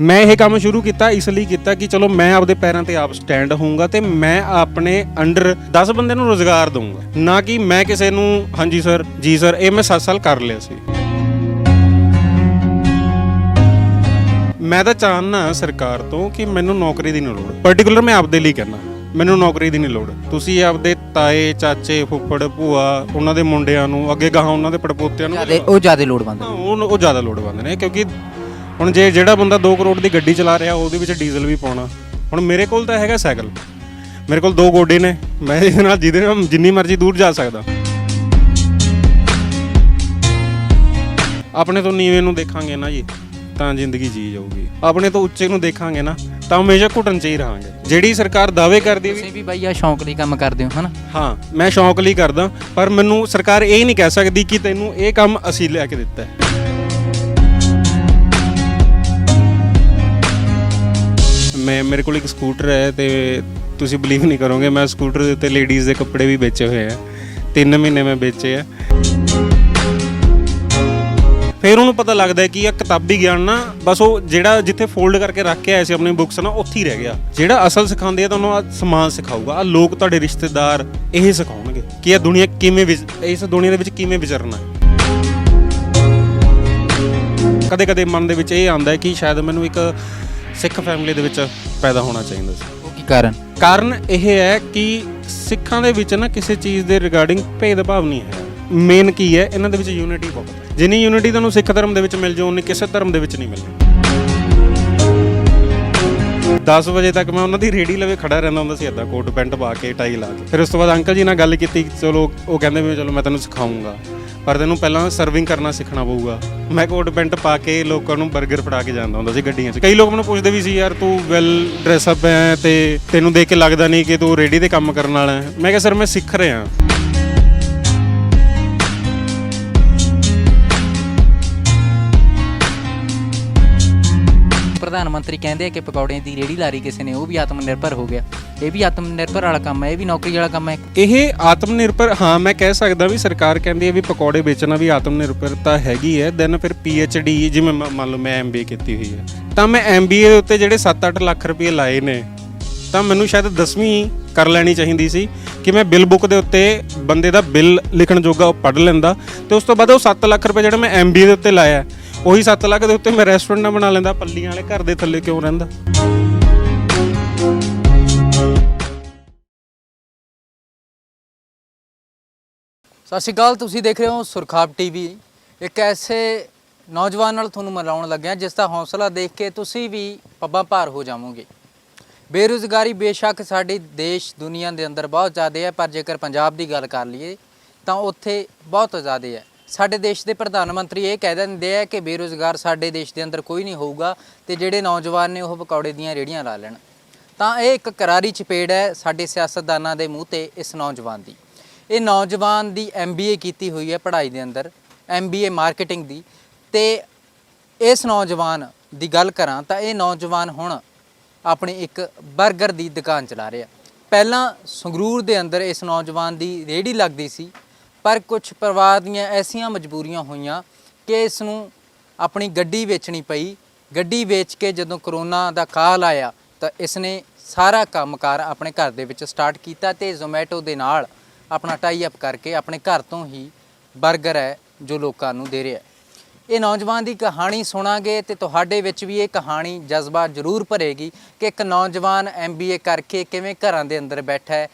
ਮੈਂ ਇਹ ਕੰਮ ਸ਼ੁਰੂ ਕੀਤਾ ਇਸ ਲਈ ਕੀਤਾ ਕਿ ਚਲੋ ਮੈਂ ਆਪਦੇ ਪੈਰਾਂ ਤੇ ਆਪ ਸਟੈਂਡ ਹੋਊਂਗਾ ਤੇ ਮੈਂ ਆਪਣੇ ਅੰਡਰ 10 ਬੰਦੇ ਨੂੰ ਰੋਜ਼ਗਾਰ ਦਊਂਗਾ, ਨਾ ਕਿ ਮੈਂ ਕਿਸੇ ਨੂੰ ਹਾਂਜੀ ਸਰ ਜੀ ਸਰ। ਇਹ ਮੈਂ 7 ਸਾਲ ਕਰ ਲਿਆ ਸੀ। ਮੈਂ ਤਾਂ ਚਾਹੁੰਦਾ ਸਰਕਾਰ ਤੋਂ ਕਿ ਮੈਨੂੰ ਨੌਕਰੀ ਦੀ ਨਹੀਂ ਲੋੜ, ਪਾਰਟਿਕੂਲਰ ਮੈਂ ਆਪਦੇ ਲਈ ਕਹਿੰਦਾ, ਮੈਨੂੰ ਨੌਕਰੀ ਦੀ ਨਹੀਂ ਲੋੜ। ਤੁਸੀਂ ਆਪਦੇ ਤਾਏ ਚਾਚੇ ਫੁੱਫੜ ਭੂਆ ਉਹਨਾਂ ਦੇ ਮੁੰਡਿਆਂ ਨੂੰ ਅੱਗੇ ਗਾਹਾਂ ਉਹਨਾਂ ਦੇ ਪੜਪੋਤਿਆਂ ਨੂੰ ਉਹ ਜ਼ਿਆਦਾ ਲੋੜਵੰਦ ਉਹ ਜ਼ਿਆਦਾ ਲੋੜਵੰਦ ਨੇ, ਕਿਉਂਕਿ ਹੁਣ ਜੇ ਜਿਹੜਾ ਬੰਦਾ 2 ਕਰੋੜ ਦੀ ਗੱਡੀ ਚਲਾ ਰਿਹਾ ਉਹਦੇ ਵਿੱਚ ਡੀਜ਼ਲ ਵੀ ਪਾਉਣਾ। ਹੁਣ ਮੇਰੇ ਕੋਲ ਤਾਂ ਹੈਗਾ ਸਾਈਕਲ, ਮੇਰੇ ਕੋਲ 2 ਗੋਡੇ ਨੇ, ਮੈਂ ਜਿਹਦੇ ਨਾਲ ਜਿੰਨੀ ਮਰਜ਼ੀ ਦੂਰ ਜਾ ਸਕਦਾ। ਆਪਣੇ ਤੋਂ ਨੀਵੇਂ ਨੂੰ ਦੇਖਾਂਗੇ ਨਾ ਜੀ ਤਾਂ ਜ਼ਿੰਦਗੀ ਜੀ ਜਾਊਗੀ, ਆਪਣੇ ਤੋਂ ਉੱਚੇ ਨੂੰ ਦੇਖਾਂਗੇ ਨਾ ਤਾਂ ਹਮੇਸ਼ਾ ਘੁਟਣ 'ਚ ਹੀ ਰਹਾਂਗੇ। ਜਿਹੜੀ ਸਰਕਾਰ ਦਾਅਵੇ ਕਰਦੀ ਤੁਸੀਂ ਵੀ ਬਾਈ ਆ ਸ਼ੌਂਕ ਲਈ ਕੰਮ ਕਰਦੇ ਹੋ ਹਨਾ? ਹਾਂ, ਮੈਂ ਸ਼ੌਂਕ ਲਈ ਕਰਦਾ, ਪਰ ਮੈਨੂੰ ਸਰਕਾਰ ਇਹ ਨਹੀਂ ਕਹਿ ਸਕਦੀ ਕਿ ਤੈਨੂੰ ਇਹ ਕੰਮ ਅਸੀਂ ਲੈ ਕੇ ਦਿੱਤਾ ਹੈ। ਮੇਰੇ ਕੋਲ ਇੱਕ ਸਕੂਟਰ ਹੈ ਤੇ ਤੁਸੀਂ ਬਿਲੀਵ ਨਹੀਂ ਕਰੋਗੇ, ਮੈਂ ਸਕੂਟਰ ਦੇ ਉੱਤੇ ਲੇਡੀਜ਼ ਦੇ ਕੱਪੜੇ ਵੀ ਵੇਚੇ ਹੋਏ ਆ। 3 ਮਹੀਨੇ ਮੈਂ ਵੇਚੇ ਆ। ਫਿਰ ਉਹਨੂੰ ਪਤਾ ਲੱਗਦਾ ਕਿ ਇਹ ਕਿਤਾਬੀ ਗਿਆਨ ਨਾ ਬਸ ਉਹ ਜਿਹੜਾ ਜਿੱਥੇ ਫੋਲਡ ਕਰਕੇ ਰੱਖ ਕੇ ਆਏ ਸੀ ਆਪਣੀ ਬੁੱਕਸ ਨਾ ਉੱਥੇ ਹੀ ਰਹਿ ਗਿਆ। ਜਿਹੜਾ ਅਸਲ ਸਿਖਾਉਂਦੇ ਆ ਤੁਹਾਨੂੰ ਆ ਸਮਾਨ ਸਿਖਾਊਗਾ, ਆ ਲੋਕ ਤੁਹਾਡੇ ਰਿਸ਼ਤੇਦਾਰ ਇਹ ਸਿਖਾਉਣਗੇ ਕਿ ਇਹ ਦੁਨੀਆ ਕਿਵੇਂ ਇਸ ਦੁਨੀਆ ਦੇ ਵਿੱਚ ਕਿਵੇਂ ਵਿਚਰਨਾ ਹੈ। ਕਦੇ ਕਦੇ ਮਨ ਦੇ ਵਿੱਚ ਇਹ ਆਉਂਦਾ ਹੈ ਕਿ ਸ਼ਾਇਦ ਮੈਨੂੰ ਇੱਕ ਸਿੱਖ ਫੈਮਿਲੀ ਦੇ ਵਿੱਚ ਪੈਦਾ ਹੋਣਾ ਚਾਹੀਦਾ ਸੀ। ਉਹ ਕੀ ਕਾਰਨ ਇਹ ਹੈ ਕਿ ਸਿੱਖਾਂ ਦੇ ਵਿੱਚ ਨਾ ਕਿਸੇ ਚੀਜ਼ ਦੇ ਰਿਗਾਰਡਿੰਗ ਭੇਦਭਾਵ ਨਹੀਂ ਹੈ। ਮੇਨ ਕੀ ਹੈ, ਇਹਨਾਂ ਦੇ ਵਿੱਚ ਯੂਨਿਟੀ ਬਹੁਤ ਹੈ। ਜਿੰਨੀ ਯੂਨਿਟੀ ਤੁਹਾਨੂੰ ਸਿੱਖ ਧਰਮ ਦੇ ਵਿੱਚ ਮਿਲ ਜਾਊ ਉਨੀ ਕਿਸੇ ਧਰਮ ਦੇ ਵਿੱਚ ਨਹੀਂ ਮਿਲਣੀ। 10 ਵਜੇ ਤੱਕ ਮੈਂ ਉਹਨਾਂ ਦੀ ਰੇਹੜੀ ਲਵੇ ਖੜਾ ਰਹਿੰਦਾ ਹੁੰਦਾ ਸੀ, ਇੱਦਾਂ ਕੋਟ ਪੈਂਟ ਪਾ ਕੇ ਟਾਈ ਲਾ ਕੇ। ਫਿਰ ਉਸ ਤੋਂ ਬਾਅਦ ਅੰਕਲ ਜੀ ਨਾਲ ਗੱਲ ਕੀਤੀ, ਚਲੋ ਉਹ ਕਹਿੰਦੇ ਵੀ ਚਲੋ ਮੈਂ ਤੈਨੂੰ ਸਿਖਾਊਂਗਾ, ਪਰ ਤੈਨੂੰ ਪਹਿਲਾਂ ਸਰਵਿੰਗ ਕਰਨਾ ਸਿੱਖਣਾ ਪਊਗਾ। ਮੈਂ ਕੋਟ ਪੈਂਟ ਪਾ ਕੇ ਲੋਕਾਂ ਨੂੰ 버ਗਰ ਫੜਾ ਕੇ ਜਾਂਦਾ ਹੁੰਦਾ ਸੀ ਗੱਡੀਆਂ 'ਚ। ਕਈ ਲੋਕ ਮੈਨੂੰ ਪੁੱਛਦੇ ਵੀ ਸੀ, ਯਾਰ ਤੂੰ ਵੈਲ ਡਰੈਸ ਅਪ ਹੈ ਤੇ ਤੈਨੂੰ ਦੇਖ ਕੇ ਲੱਗਦਾ ਨਹੀਂ ਕਿ ਤੂੰ ਰੇਹੜੀ ਤੇ ਕੰਮ ਕਰਨ ਵਾਲਾ ਹੈ। ਮੈਂ ਕਿਹਾ ਸਰ ਮੈਂ ਸਿੱਖ ਰਿਹਾ। ਪ੍ਰਧਾਨ ਮੰਤਰੀ ਕਹਿੰਦੇ ਆ ਕਿ ਪਕੌੜਿਆਂ ਦੀ ਰੇਹੜੀ ਲਾ ਰਹੀ ਕਿਸੇ ਨੇ, ਉਹ ਵੀ ਆਤਮ ਨਿਰਭਰ ਹੋ ਗਿਆ। ਇਹ ਵੀ ਆਤਮ ਨਿਰਭਰ ਵਾਲਾ ਕੰਮ ਹੈ, ਇਹ ਵੀ ਨੌਕਰੀ ਵਾਲਾ ਕੰਮ ਹੈ। ਇਹ ਆਤਮ ਨਿਰਭਰ, ਹਾਂ ਮੈਂ ਕਹਿ ਸਕਦਾ ਵੀ ਸਰਕਾਰ ਕਹਿੰਦੀ ਹੈ ਵੀ ਪਕੌੜੇ ਵੇਚਣਾ ਵੀ ਆਤਮ ਨਿਰਭਰਤਾ ਹੈਗੀ ਹੈ। ਦੈਨ ਫਿਰ PhD ਜਿਵੇਂ ਮੰਨ ਲਓ ਮੈਂ MBA ਕੀਤੀ ਹੋਈ ਹੈ, ਤਾਂ ਮੈਂ MBA ਦੇ ਉੱਤੇ ਜਿਹੜੇ 7-8 ਲੱਖ ਰੁਪਏ ਲਾਏ ਨੇ, ਤਾਂ ਮੈਨੂੰ ਸ਼ਾਇਦ 10ਵੀਂ ਕਰ ਲੈਣੀ ਚਾਹੀਦੀ ਸੀ ਕਿ ਮੈਂ ਬਿੱਲ ਬੁੱਕ ਦੇ ਉੱਤੇ ਬੰਦੇ ਦਾ ਬਿੱਲ ਲਿਖਣ ਜੋਗਾ ਉਹ ਪੜ੍ਹ ਲੈਂਦਾ, ਤੇ ਉਸ ਤੋਂ ਬਾਅਦ ਉਹ 7 ਲੱਖ ਰੁਪਏ ਜਿਹੜਾ ਮੈਂ MBA ਦੇ ਉੱਤੇ ਲਾਇਆ ਉਹੀ 7 ਲੱਖ ਦੇ ਉੱਤੇ ਮੈਂ ਰੈਸਟੋਰੈਂਟ ਨਾ ਬਣਾ ਲੈਂਦਾ। ਪੱਲੀਆਂ ਵਾਲੇ ਘਰ ਦੇ ਥੱਲੇ ਕਿਉਂ ਰਹਿੰਦਾ। ਸਤਿ ਸ਼੍ਰੀ ਅਕਾਲ, ਤੁਸੀਂ ਦੇਖ ਰਹੇ ਹੋ ਸੁਰਖਾਬ TV। ਇੱਕ ਐਸੇ ਨੌਜਵਾਨ ਨਾਲ ਤੁਹਾਨੂੰ ਮਿਲਾਉਣ ਲੱਗਿਆ ਜਿਸ ਦਾ ਹੌਸਲਾ ਦੇਖ ਕੇ ਤੁਸੀਂ ਵੀ ਪੱਬਾਂ ਭਾਰ ਹੋ ਜਾਵੋਗੇ। ਬੇਰੁਜ਼ਗਾਰੀ ਬੇਸ਼ੱਕ ਸਾਡੇ ਦੇਸ਼ ਦੁਨੀਆ ਦੇ ਅੰਦਰ ਬਹੁਤ ਜ਼ਿਆਦਾ ਹੈ, ਪਰ ਜੇਕਰ ਪੰਜਾਬ ਦੀ ਗੱਲ ਕਰ ਲਈਏ ਤਾਂ ਉੱਥੇ ਬਹੁਤ ਜ਼ਿਆਦਾ ਹੈ। ਸਾਡੇ ਦੇਸ਼ ਦੇ ਪ੍ਰਧਾਨ ਮੰਤਰੀ ਇਹ ਕਹਿ ਦਿੰਦੇ ਆ ਕਿ ਬੇਰੁਜ਼ਗਾਰ ਸਾਡੇ ਦੇਸ਼ ਦੇ ਅੰਦਰ ਕੋਈ ਨਹੀਂ ਹੋਊਗਾ, ਤੇ ਜਿਹੜੇ ਨੌਜਵਾਨ ਨੇ ਉਹ ਪਕੌੜੇ ਦੀਆਂ ਰੇਹੜੀਆਂ ਲਾ ਲੈਣ। ਤਾਂ ਇਹ ਇੱਕ ਕਰਾਰੀ ਚਪੇੜ ਹੈ ਸਾਡੇ ਸਿਆਸਤਦਾਨਾਂ ਦੇ ਮੂੰਹ ਤੇ ਇਸ ਨੌਜਵਾਨ ਦੀ। ਇਹ ਨੌਜਵਾਨ ਦੀ MBA ਕੀਤੀ ਹੋਈ ਹੈ ਪੜ੍ਹਾਈ ਦੇ ਅੰਦਰ, MBA ਮਾਰਕੀਟਿੰਗ ਦੀ। ਤੇ ਇਸ ਨੌਜਵਾਨ ਦੀ ਗੱਲ ਕਰਾਂ ਤਾਂ ਇਹ ਨੌਜਵਾਨ ਹੁਣ ਆਪਣੀ ਇੱਕ 버ਗਰ ਦੀ ਦੁਕਾਨ ਚਲਾ ਰਿਹਾ। ਪਹਿਲਾਂ ਸੰਗਰੂਰ ਦੇ ਅੰਦਰ ਇਸ ਨੌਜਵਾਨ ਦੀ ਰੇਹੜੀ ਲੱਗਦੀ ਸੀ, ਪਰ ਕੁਝ ਪਰਿਵਾਰ ਦੀਆਂ ਐਸੀਆਂ ਮਜਬੂਰੀਆਂ ਹੋਈਆਂ ਕਿ ਇਸ ਨੂੰ ਆਪਣੀ ਗੱਡੀ ਵੇਚਣੀ ਪਈ। ਗੱਡੀ ਵੇਚ ਕੇ ਜਦੋਂ ਕਰੋਨਾ ਦਾ ਕਾਲ ਆਇਆ ਤਾਂ ਇਸ ਨੇ ਸਾਰਾ ਕੰਮਕਾਰ ਆਪਣੇ ਘਰ ਦੇ ਵਿੱਚ ਸਟਾਰਟ ਕੀਤਾ ਤੇ ਜ਼ੋਮੈਟੋ ਦੇ ਨਾਲ ਆਪਣਾ ਟਾਈ ਅਪ ਕਰਕੇ ਆਪਣੇ ਘਰ ਤੋਂ ਹੀ 버ਗਰ ਹੈ ਜੋ ਲੋਕਾਂ ਨੂੰ ਦੇ ਰਿਹਾ। ਇਹ ਨੌਜਵਾਨ ਦੀ ਕਹਾਣੀ ਸੁਣਾਂਗੇ ਤੇ ਤੁਹਾਡੇ ਵਿੱਚ ਵੀ ਇਹ ਕਹਾਣੀ ਜਜ਼ਬਾ ਜ਼ਰੂਰ ਭਰੇਗੀ ਕਿ ਇੱਕ ਨੌਜਵਾਨ MBA ਕਰਕੇ ਕਿਵੇਂ ਘਰਾਂ ਦੇ ਅੰਦਰ ਬੈਠਾ ਹੈ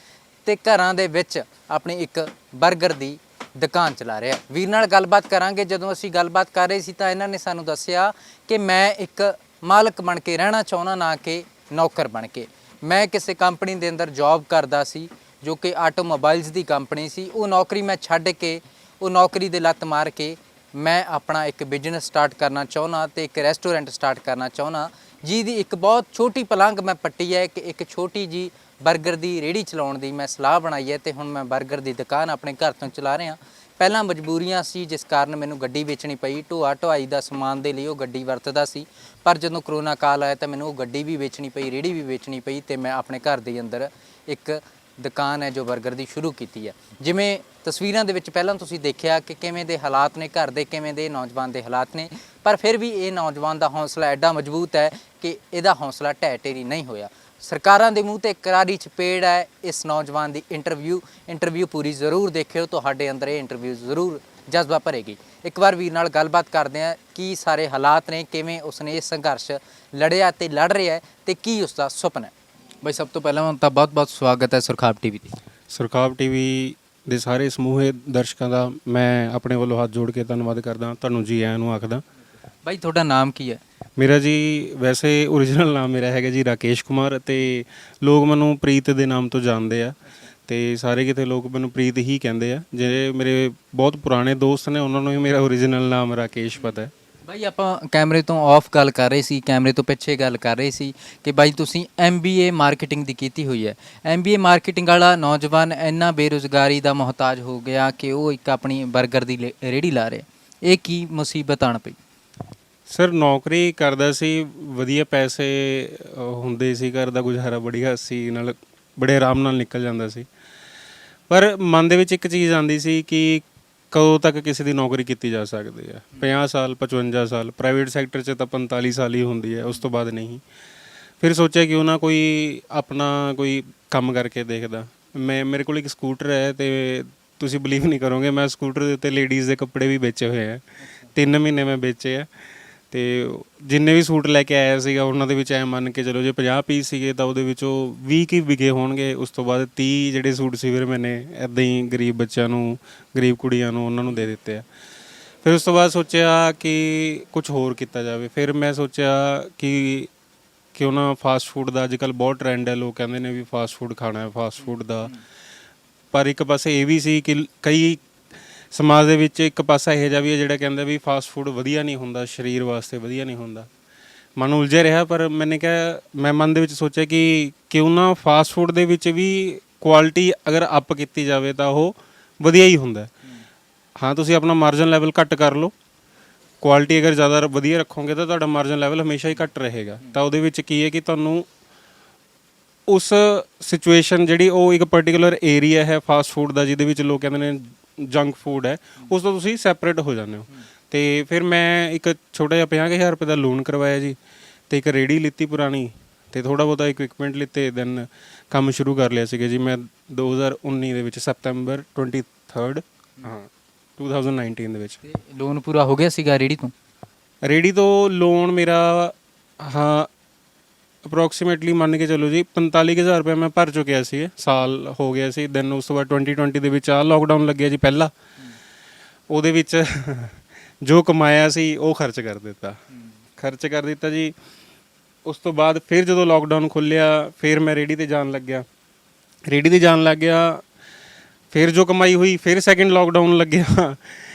ਤੇ ਘਰਾਂ ਦੇ ਵਿੱਚ ਆਪਣੀ ਇੱਕ 버ਗਰ ਦੀ ਦੁਕਾਨ ਚਲਾ ਰਿਹਾ। ਵੀਰ ਨਾਲ ਗੱਲਬਾਤ ਕਰਾਂਗੇ। ਜਦੋਂ ਅਸੀਂ ਗੱਲਬਾਤ ਕਰ ਰਹੇ ਸੀ ਤਾਂ ਇਹਨਾਂ ਨੇ ਸਾਨੂੰ ਦੱਸਿਆ ਕਿ ਮੈਂ ਇੱਕ ਮਾਲਕ ਬਣ ਕੇ ਰਹਿਣਾ ਚਾਹੁੰਦਾ, ਨਾ ਕਿ ਨੌਕਰ ਬਣ ਕੇ। ਮੈਂ ਕਿਸੇ ਕੰਪਨੀ ਦੇ ਅੰਦਰ ਜੌਬ ਕਰਦਾ ਸੀ ਜੋ ਕਿ ਆਟੋਮੋਬਾਈਲਸ ਦੀ ਕੰਪਨੀ ਸੀ। ਉਹ ਨੌਕਰੀ ਮੈਂ ਛੱਡ ਕੇ, ਉਹ ਨੌਕਰੀ ਦੇ ਲੱਤ ਮਾਰ ਕੇ ਮੈਂ ਆਪਣਾ ਇੱਕ ਬਿਜ਼ਨਸ ਸਟਾਰਟ ਕਰਨਾ ਚਾਹੁੰਦਾ ਤੇ ਇੱਕ ਰੈਸਟੋਰੈਂਟ ਸਟਾਰਟ ਕਰਨਾ ਚਾਹੁੰਦਾ, ਜਿਹਦੀ ਇੱਕ ਬਹੁਤ ਛੋਟੀ ਪਲੰਘ ਮੈਂ ਪੱਟੀ ਹੈ ਕਿ ਇੱਕ ਛੋਟੀ ਜੀ 버ਗਰ ਦੀ ਰੇਹੜੀ ਚਲਾਉਣ ਦੀ ਮੈਂ ਸਲਾਹ ਬਣਾਈ ਹੈ। ਤੇ ਹੁਣ ਮੈਂ 버ਗਰ ਦੀ ਦੁਕਾਨ ਆਪਣੇ ਘਰ ਤੋਂ ਚਲਾ ਰਿਹਾ। ਪਹਿਲਾਂ ਮਜਬੂਰੀਆਂ ਸੀ ਜਿਸ ਕਾਰਨ ਮੈਨੂੰ ਗੱਡੀ ਵੇਚਣੀ ਪਈ। ਢੋਆ ਢੁਆਈ ਦਾ ਸਮਾਨ ਦੇ ਲਈ ਉਹ ਗੱਡੀ ਵਰਤਦਾ ਸੀ, ਪਰ ਜਦੋਂ ਕਰੋਨਾ ਕਾਲ ਆਇਆ ਤਾਂ ਮੈਨੂੰ ਉਹ ਗੱਡੀ ਵੀ ਵੇਚਣੀ ਪਈ, ਰੇਹੜੀ ਵੀ ਵੇਚਣੀ ਪਈ, ਤੇ ਮੈਂ ਆਪਣੇ ਘਰ ਦੇ ਅੰਦਰ ਇੱਕ ਦੁਕਾਨ ਹੈ ਜੋ 버ਗਰ ਦੀ ਸ਼ੁਰੂ ਕੀਤੀ ਹੈ। ਜਿਵੇਂ ਤਸਵੀਰਾਂ ਦੇ ਵਿੱਚ ਪਹਿਲਾਂ ਤੁਸੀਂ ਦੇਖਿਆ ਕਿ ਕਿਵੇਂ ਦੇ ਹਾਲਾਤ ਨੇ ਘਰ ਦੇ, ਕਿਵੇਂ ਦੇ ਨੌਜਵਾਨ ਦੇ ਹਾਲਾਤ ਨੇ, ਪਰ ਫਿਰ ਵੀ ਇਹ ਨੌਜਵਾਨ ਦਾ ਹੌਸਲਾ ਐਡਾ ਮਜ਼ਬੂਤ ਹੈ ਕਿ ਇਹਦਾ ਹੌਸਲਾ ਢਹਿ ਢੇਰੀ ਨਹੀਂ ਹੋਇਆ। ਸਰਕਾਰਾਂ ਦੇ ਮੂੰਹ ਤੇ ਕਰਾਰੀ ਚਪੇੜ ਹੈ ਇਸ ਨੌਜਵਾਨ ਦੀ। ਇੰਟਰਵਿਊ ਪੂਰੀ ਜ਼ਰੂਰ ਦੇਖਿਓ, ਤੁਹਾਡੇ ਅੰਦਰ ਇਹ ਇੰਟਰਵਿਊ ਜ਼ਰੂਰ ਜਜ਼ਬਾ ਭਰੇਗੀ। ਇੱਕ ਵਾਰ ਵੀਰ ਨਾਲ ਗੱਲਬਾਤ ਕਰਦੇ ਹਾਂ, ਕੀ ਸਾਰੇ ਹਾਲਾਤ ਨੇ, ਕਿਵੇਂ ਉਸਨੇ ਇਹ ਸੰਘਰਸ਼ ਲੜਿਆ ਤੇ ਲੜ ਰਿਹਾ ਹੈ ਤੇ ਕੀ ਉਸਦਾ ਸੁਪਨਾ ਹੈ। ਬਾਈ ਸਭ ਤੋਂ ਪਹਿਲਾਂ ਤਾਂ ਬਹੁਤ-ਬਹੁਤ ਸਵਾਗਤ ਹੈ ਸੁਰਖਾਬ ਟੀਵੀ ਤੇ। ਸੁਰਖਾਬ ਟੀਵੀ ਦੇ ਸਾਰੇ ਸਮੂਹ ਦਰਸ਼ਕਾਂ ਦਾ ਮੈਂ ਆਪਣੇ ਵੱਲੋਂ ਹੱਥ ਜੋੜ ਕੇ ਧੰਨਵਾਦ ਕਰਦਾ, ਤੁਹਾਨੂੰ ਜੀ ਆਇਆਂ ਨੂੰ ਆਖਦਾ। ਬਾਈ ਤੁਹਾਡਾ ਨਾਮ ਕੀ ਹੈ? ਮੇਰਾ ਜੀ ਵੈਸੇ ਓਰੀਜਨਲ ਨਾਮ ਮੇਰਾ ਹੈਗਾ ਜੀ ਰਾਕੇਸ਼ ਕੁਮਾਰ, ਅਤੇ ਲੋਕ ਮੈਨੂੰ ਪ੍ਰੀਤ ਦੇ ਨਾਮ ਤੋਂ ਜਾਣਦੇ ਆ, ਅਤੇ ਸਾਰੇ ਕਿਤੇ ਲੋਕ ਮੈਨੂੰ ਪ੍ਰੀਤ ਹੀ ਕਹਿੰਦੇ ਆ। ਜਿਹੜੇ ਮੇਰੇ ਬਹੁਤ ਪੁਰਾਣੇ ਦੋਸਤ ਨੇ ਉਹਨਾਂ ਨੂੰ ਵੀ ਮੇਰਾ ਓਰੀਜਨਲ ਨਾਮ ਰਾਕੇਸ਼ ਪਤਾ ਹੈ। ਬਾਈ ਆਪਾਂ ਕੈਮਰੇ ਤੋਂ ਆਫ ਗੱਲ ਕਰ ਰਹੇ ਸੀ, ਕੈਮਰੇ ਤੋਂ ਪਿੱਛੇ ਗੱਲ ਕਰ ਰਹੇ ਸੀ ਕਿ ਬਾਈ ਤੁਸੀਂ MBA ਮਾਰਕੀਟਿੰਗ ਦੀ ਕੀਤੀ ਹੋਈ ਹੈ। MBA ਮਾਰਕੀਟਿੰਗ ਵਾਲਾ ਨੌਜਵਾਨ ਇੰਨਾ ਬੇਰੁਜ਼ਗਾਰੀ ਦਾ ਮੁਹਤਾਜ ਹੋ ਗਿਆ ਕਿ ਉਹ ਇੱਕ ਆਪਣੀ 버ਗਰ ਦੀ ਰੇਹੜੀ ਲਾ ਰਿਹਾ। ਇਹ ਕੀ ਮੁਸੀਬਤ ਆਣ ਪਈ? ਸਰ ਨੌਕਰੀ ਕਰਦਾ ਸੀ, ਵਧੀਆ ਪੈਸੇ ਹੁੰਦੇ ਸੀ, ਘਰ ਦਾ ਗੁਜ਼ਾਰਾ ਬੜੀਆ ਸੀ, ਨਾਲ ਬੜੇ ਆਰਾਮ ਨਾਲ ਨਿਕਲ ਜਾਂਦਾ ਸੀ। ਪਰ ਮਨ ਦੇ ਵਿੱਚ ਇੱਕ ਚੀਜ਼ ਆਉਂਦੀ ਸੀ ਕਿ ਕਦੋਂ ਤੱਕ ਕਿਸੇ ਦੀ ਨੌਕਰੀ ਕੀਤੀ ਜਾ ਸਕਦੀ ਹੈ। 50 ਸਾਲ 55 ਸਾਲ, ਪ੍ਰਾਈਵੇਟ ਸੈਕਟਰ 'ਚ ਤਾਂ 45 ਸਾਲ ਹੀ ਹੁੰਦੀ ਹੈ, ਉਸ ਤੋਂ ਬਾਅਦ ਨਹੀਂ। ਫਿਰ ਸੋਚਿਆ ਕਿ ਉਹਨਾਂ ਕੋਈ ਆਪਣਾ ਕੋਈ ਕੰਮ ਕਰਕੇ ਦੇਖਦਾ। ਮੇਰੇ ਕੋਲ ਇੱਕ ਸਕੂਟਰ ਹੈ, ਅਤੇ ਤੁਸੀਂ ਬਿਲੀਵ ਨਹੀਂ ਕਰੋਗੇ, ਮੈਂ ਸਕੂਟਰ ਦੇ ਉੱਤੇ ਲੇਡੀਜ਼ ਦੇ ਕੱਪੜੇ ਵੀ ਵੇਚੇ ਹੋਏ ਆ। 3 ਮਹੀਨੇ ਮੈਂ ਵੇਚੇ ਆ, ਅਤੇ ਜਿੰਨੇ ਵੀ ਸੂਟ ਲੈ ਕੇ ਆਇਆ ਸੀਗਾ ਉਹਨਾਂ ਦੇ ਵਿੱਚ ਐਂ ਮੰਨ ਕੇ ਚਲੋ ਜੇ 50 ਪੀਸ ਸੀਗੇ ਤਾਂ ਉਹਦੇ ਵਿੱਚੋਂ 20 ਕੀ ਵਿਕੇ ਹੋਣਗੇ। ਉਸ ਤੋਂ ਬਾਅਦ 30 ਜਿਹੜੇ ਸੂਟ ਸੀ ਫਿਰ ਮੈਨੇ ਇੱਦਾਂ ਹੀ ਗਰੀਬ ਬੱਚਿਆਂ ਨੂੰ, ਗਰੀਬ ਕੁੜੀਆਂ ਨੂੰ, ਉਹਨਾਂ ਨੂੰ ਦੇ ਦਿੱਤੇ ਆ। ਫਿਰ ਉਸ ਤੋਂ ਬਾਅਦ ਸੋਚਿਆ ਕਿ ਕੁਝ ਹੋਰ ਕੀਤਾ ਜਾਵੇ। ਫਿਰ ਮੈਂ ਸੋਚਿਆ ਕਿ ਕਿਉਂ ਨਾ ਫਾਸਟ ਫੂਡ ਦਾ ਅੱਜ ਕੱਲ੍ਹ ਬਹੁਤ ਟਰੈਂਡ ਹੈ, ਲੋਕ ਕਹਿੰਦੇ ਨੇ ਵੀ ਫਾਸਟ ਫੂਡ ਖਾਣਾ ਹੈ, ਫਾਸਟ ਫੂਡ ਦਾ। ਪਰ ਇੱਕ ਪਾਸੇ ਇਹ ਵੀ ਸੀ ਕਿ ਕਈ ਸਮਾਜ ਦੇ ਵਿੱਚ ਇੱਕ ਪਾਸਾ ਇਹੋ ਜਿਹਾ ਵੀ ਹੈ ਜਿਹੜਾ ਕਹਿੰਦਾ ਵੀ ਫਾਸਟ ਫੂਡ ਵਧੀਆ ਨਹੀਂ ਹੁੰਦਾ, ਸਰੀਰ ਵਾਸਤੇ ਵਧੀਆ ਨਹੀਂ ਹੁੰਦਾ। ਮਨ ਉਲਝਿਆ ਰਿਹਾ, ਪਰ ਮੈਨੇ ਕਿਹਾ, ਮੈਂ ਮਨ ਦੇ ਵਿੱਚ ਸੋਚਿਆ ਕਿ ਕਿਉਂ ਨਾ ਫਾਸਟ ਫੂਡ ਦੇ ਵਿੱਚ ਵੀ ਕੁਆਲਿਟੀ ਅਗਰ ਅਪ ਕੀਤੀ ਜਾਵੇ ਤਾਂ ਉਹ ਵਧੀਆ ਹੀ ਹੁੰਦਾ। ਹਾਂ, ਤੁਸੀਂ ਆਪਣਾ ਮਾਰਜਨ ਲੈਵਲ ਘੱਟ ਕਰ ਲਓ, ਕੁਆਲਿਟੀ ਅਗਰ ਜ਼ਿਆਦਾ ਵਧੀਆ ਰੱਖੋਗੇ ਤਾਂ ਤੁਹਾਡਾ ਮਾਰਜਨ ਲੈਵਲ ਹਮੇਸ਼ਾ ਹੀ ਘੱਟ ਰਹੇਗਾ। ਤਾਂ ਉਹਦੇ ਵਿੱਚ ਕੀ ਹੈ ਕਿ ਤੁਹਾਨੂੰ ਉਸ ਸਿਚੁਏਸ਼ਨ ਜਿਹੜੀ ਉਹ ਇੱਕ ਪਰਟੀਕੂਲਰ ਏਰੀਆ ਹੈ ਫਾਸਟ ਫੂਡ ਦਾ ਜਿਹਦੇ ਵਿੱਚ ਲੋਕ ਕਹਿੰਦੇ ਨੇ ਜੰਕ ਫੂਡ ਹੈ, ਉਸ ਤੋਂ ਤੁਸੀਂ ਸੈਪਰੇਟ ਹੋ ਜਾਂਦੇ ਹੋ। ਅਤੇ ਫਿਰ ਮੈਂ ਇੱਕ ਛੋਟਾ ਜਿਹਾ 50,000 ਰੁਪਏ ਦਾ ਲੋਨ ਕਰਵਾਇਆ ਜੀ, ਅਤੇ ਇੱਕ ਰੇਹੜੀ ਲਿੱਤੀ ਪੁਰਾਣੀ, ਅਤੇ ਥੋੜ੍ਹਾ ਬਹੁਤਾ ਇਕਵਿਪਮੈਂਟ ਲਿੱਤੇ। ਦੈਨ ਕੰਮ ਸ਼ੁਰੂ ਕਰ ਲਿਆ ਸੀਗਾ ਜੀ ਮੈਂ 2019 ਦੇ ਵਿੱਚ, ਸੈਪਟੈਂਬਰ 23 ਹਾਂ 2019 ਦੇ ਵਿੱਚ। ਲੋਨ ਪੂਰਾ ਹੋ ਗਿਆ ਸੀਗਾ ਰੇਹੜੀ ਤੋਂ? ਰੇਹੜੀ ਤੋਂ ਲੋਨ ਮੇਰਾ ਹਾਂ ਅਪਰੋਕਸੀਮੇਟਲੀ ਮੰਨ ਕੇ ਚਲੋ ਜੀ 45,000 ਰੁਪਏ ਮੈਂ ਭਰ ਚੁੱਕਿਆ ਸੀ, ਸਾਲ ਹੋ ਗਿਆ ਸੀ। ਦੈਨ ਉਸ ਤੋਂ ਬਾਅਦ 2020 ਦੇ ਵਿੱਚ ਲੋਕਡਾਊਨ ਲੱਗਿਆ ਜੀ ਪਹਿਲਾਂ, ਉਹਦੇ ਵਿੱਚ ਜੋ ਕਮਾਇਆ ਸੀ ਉਹ ਖਰਚ ਕਰ ਦਿੱਤਾ ਜੀ। ਉਸ ਤੋਂ ਬਾਅਦ ਫਿਰ ਜਦੋਂ ਲੋਕਡਾਊਨ ਖੁੱਲ੍ਹਿਆ ਫਿਰ ਮੈਂ ਰੇਹੜੀ ਤੇ ਜਾਣ ਲੱਗਿਆ। ਫਿਰ ਜੋ ਕਮਾਈ ਹੋਈ ਫਿਰ ਸੈਕਿੰਡ ਲੋਕਡਾਊਨ ਲੱਗਿਆ।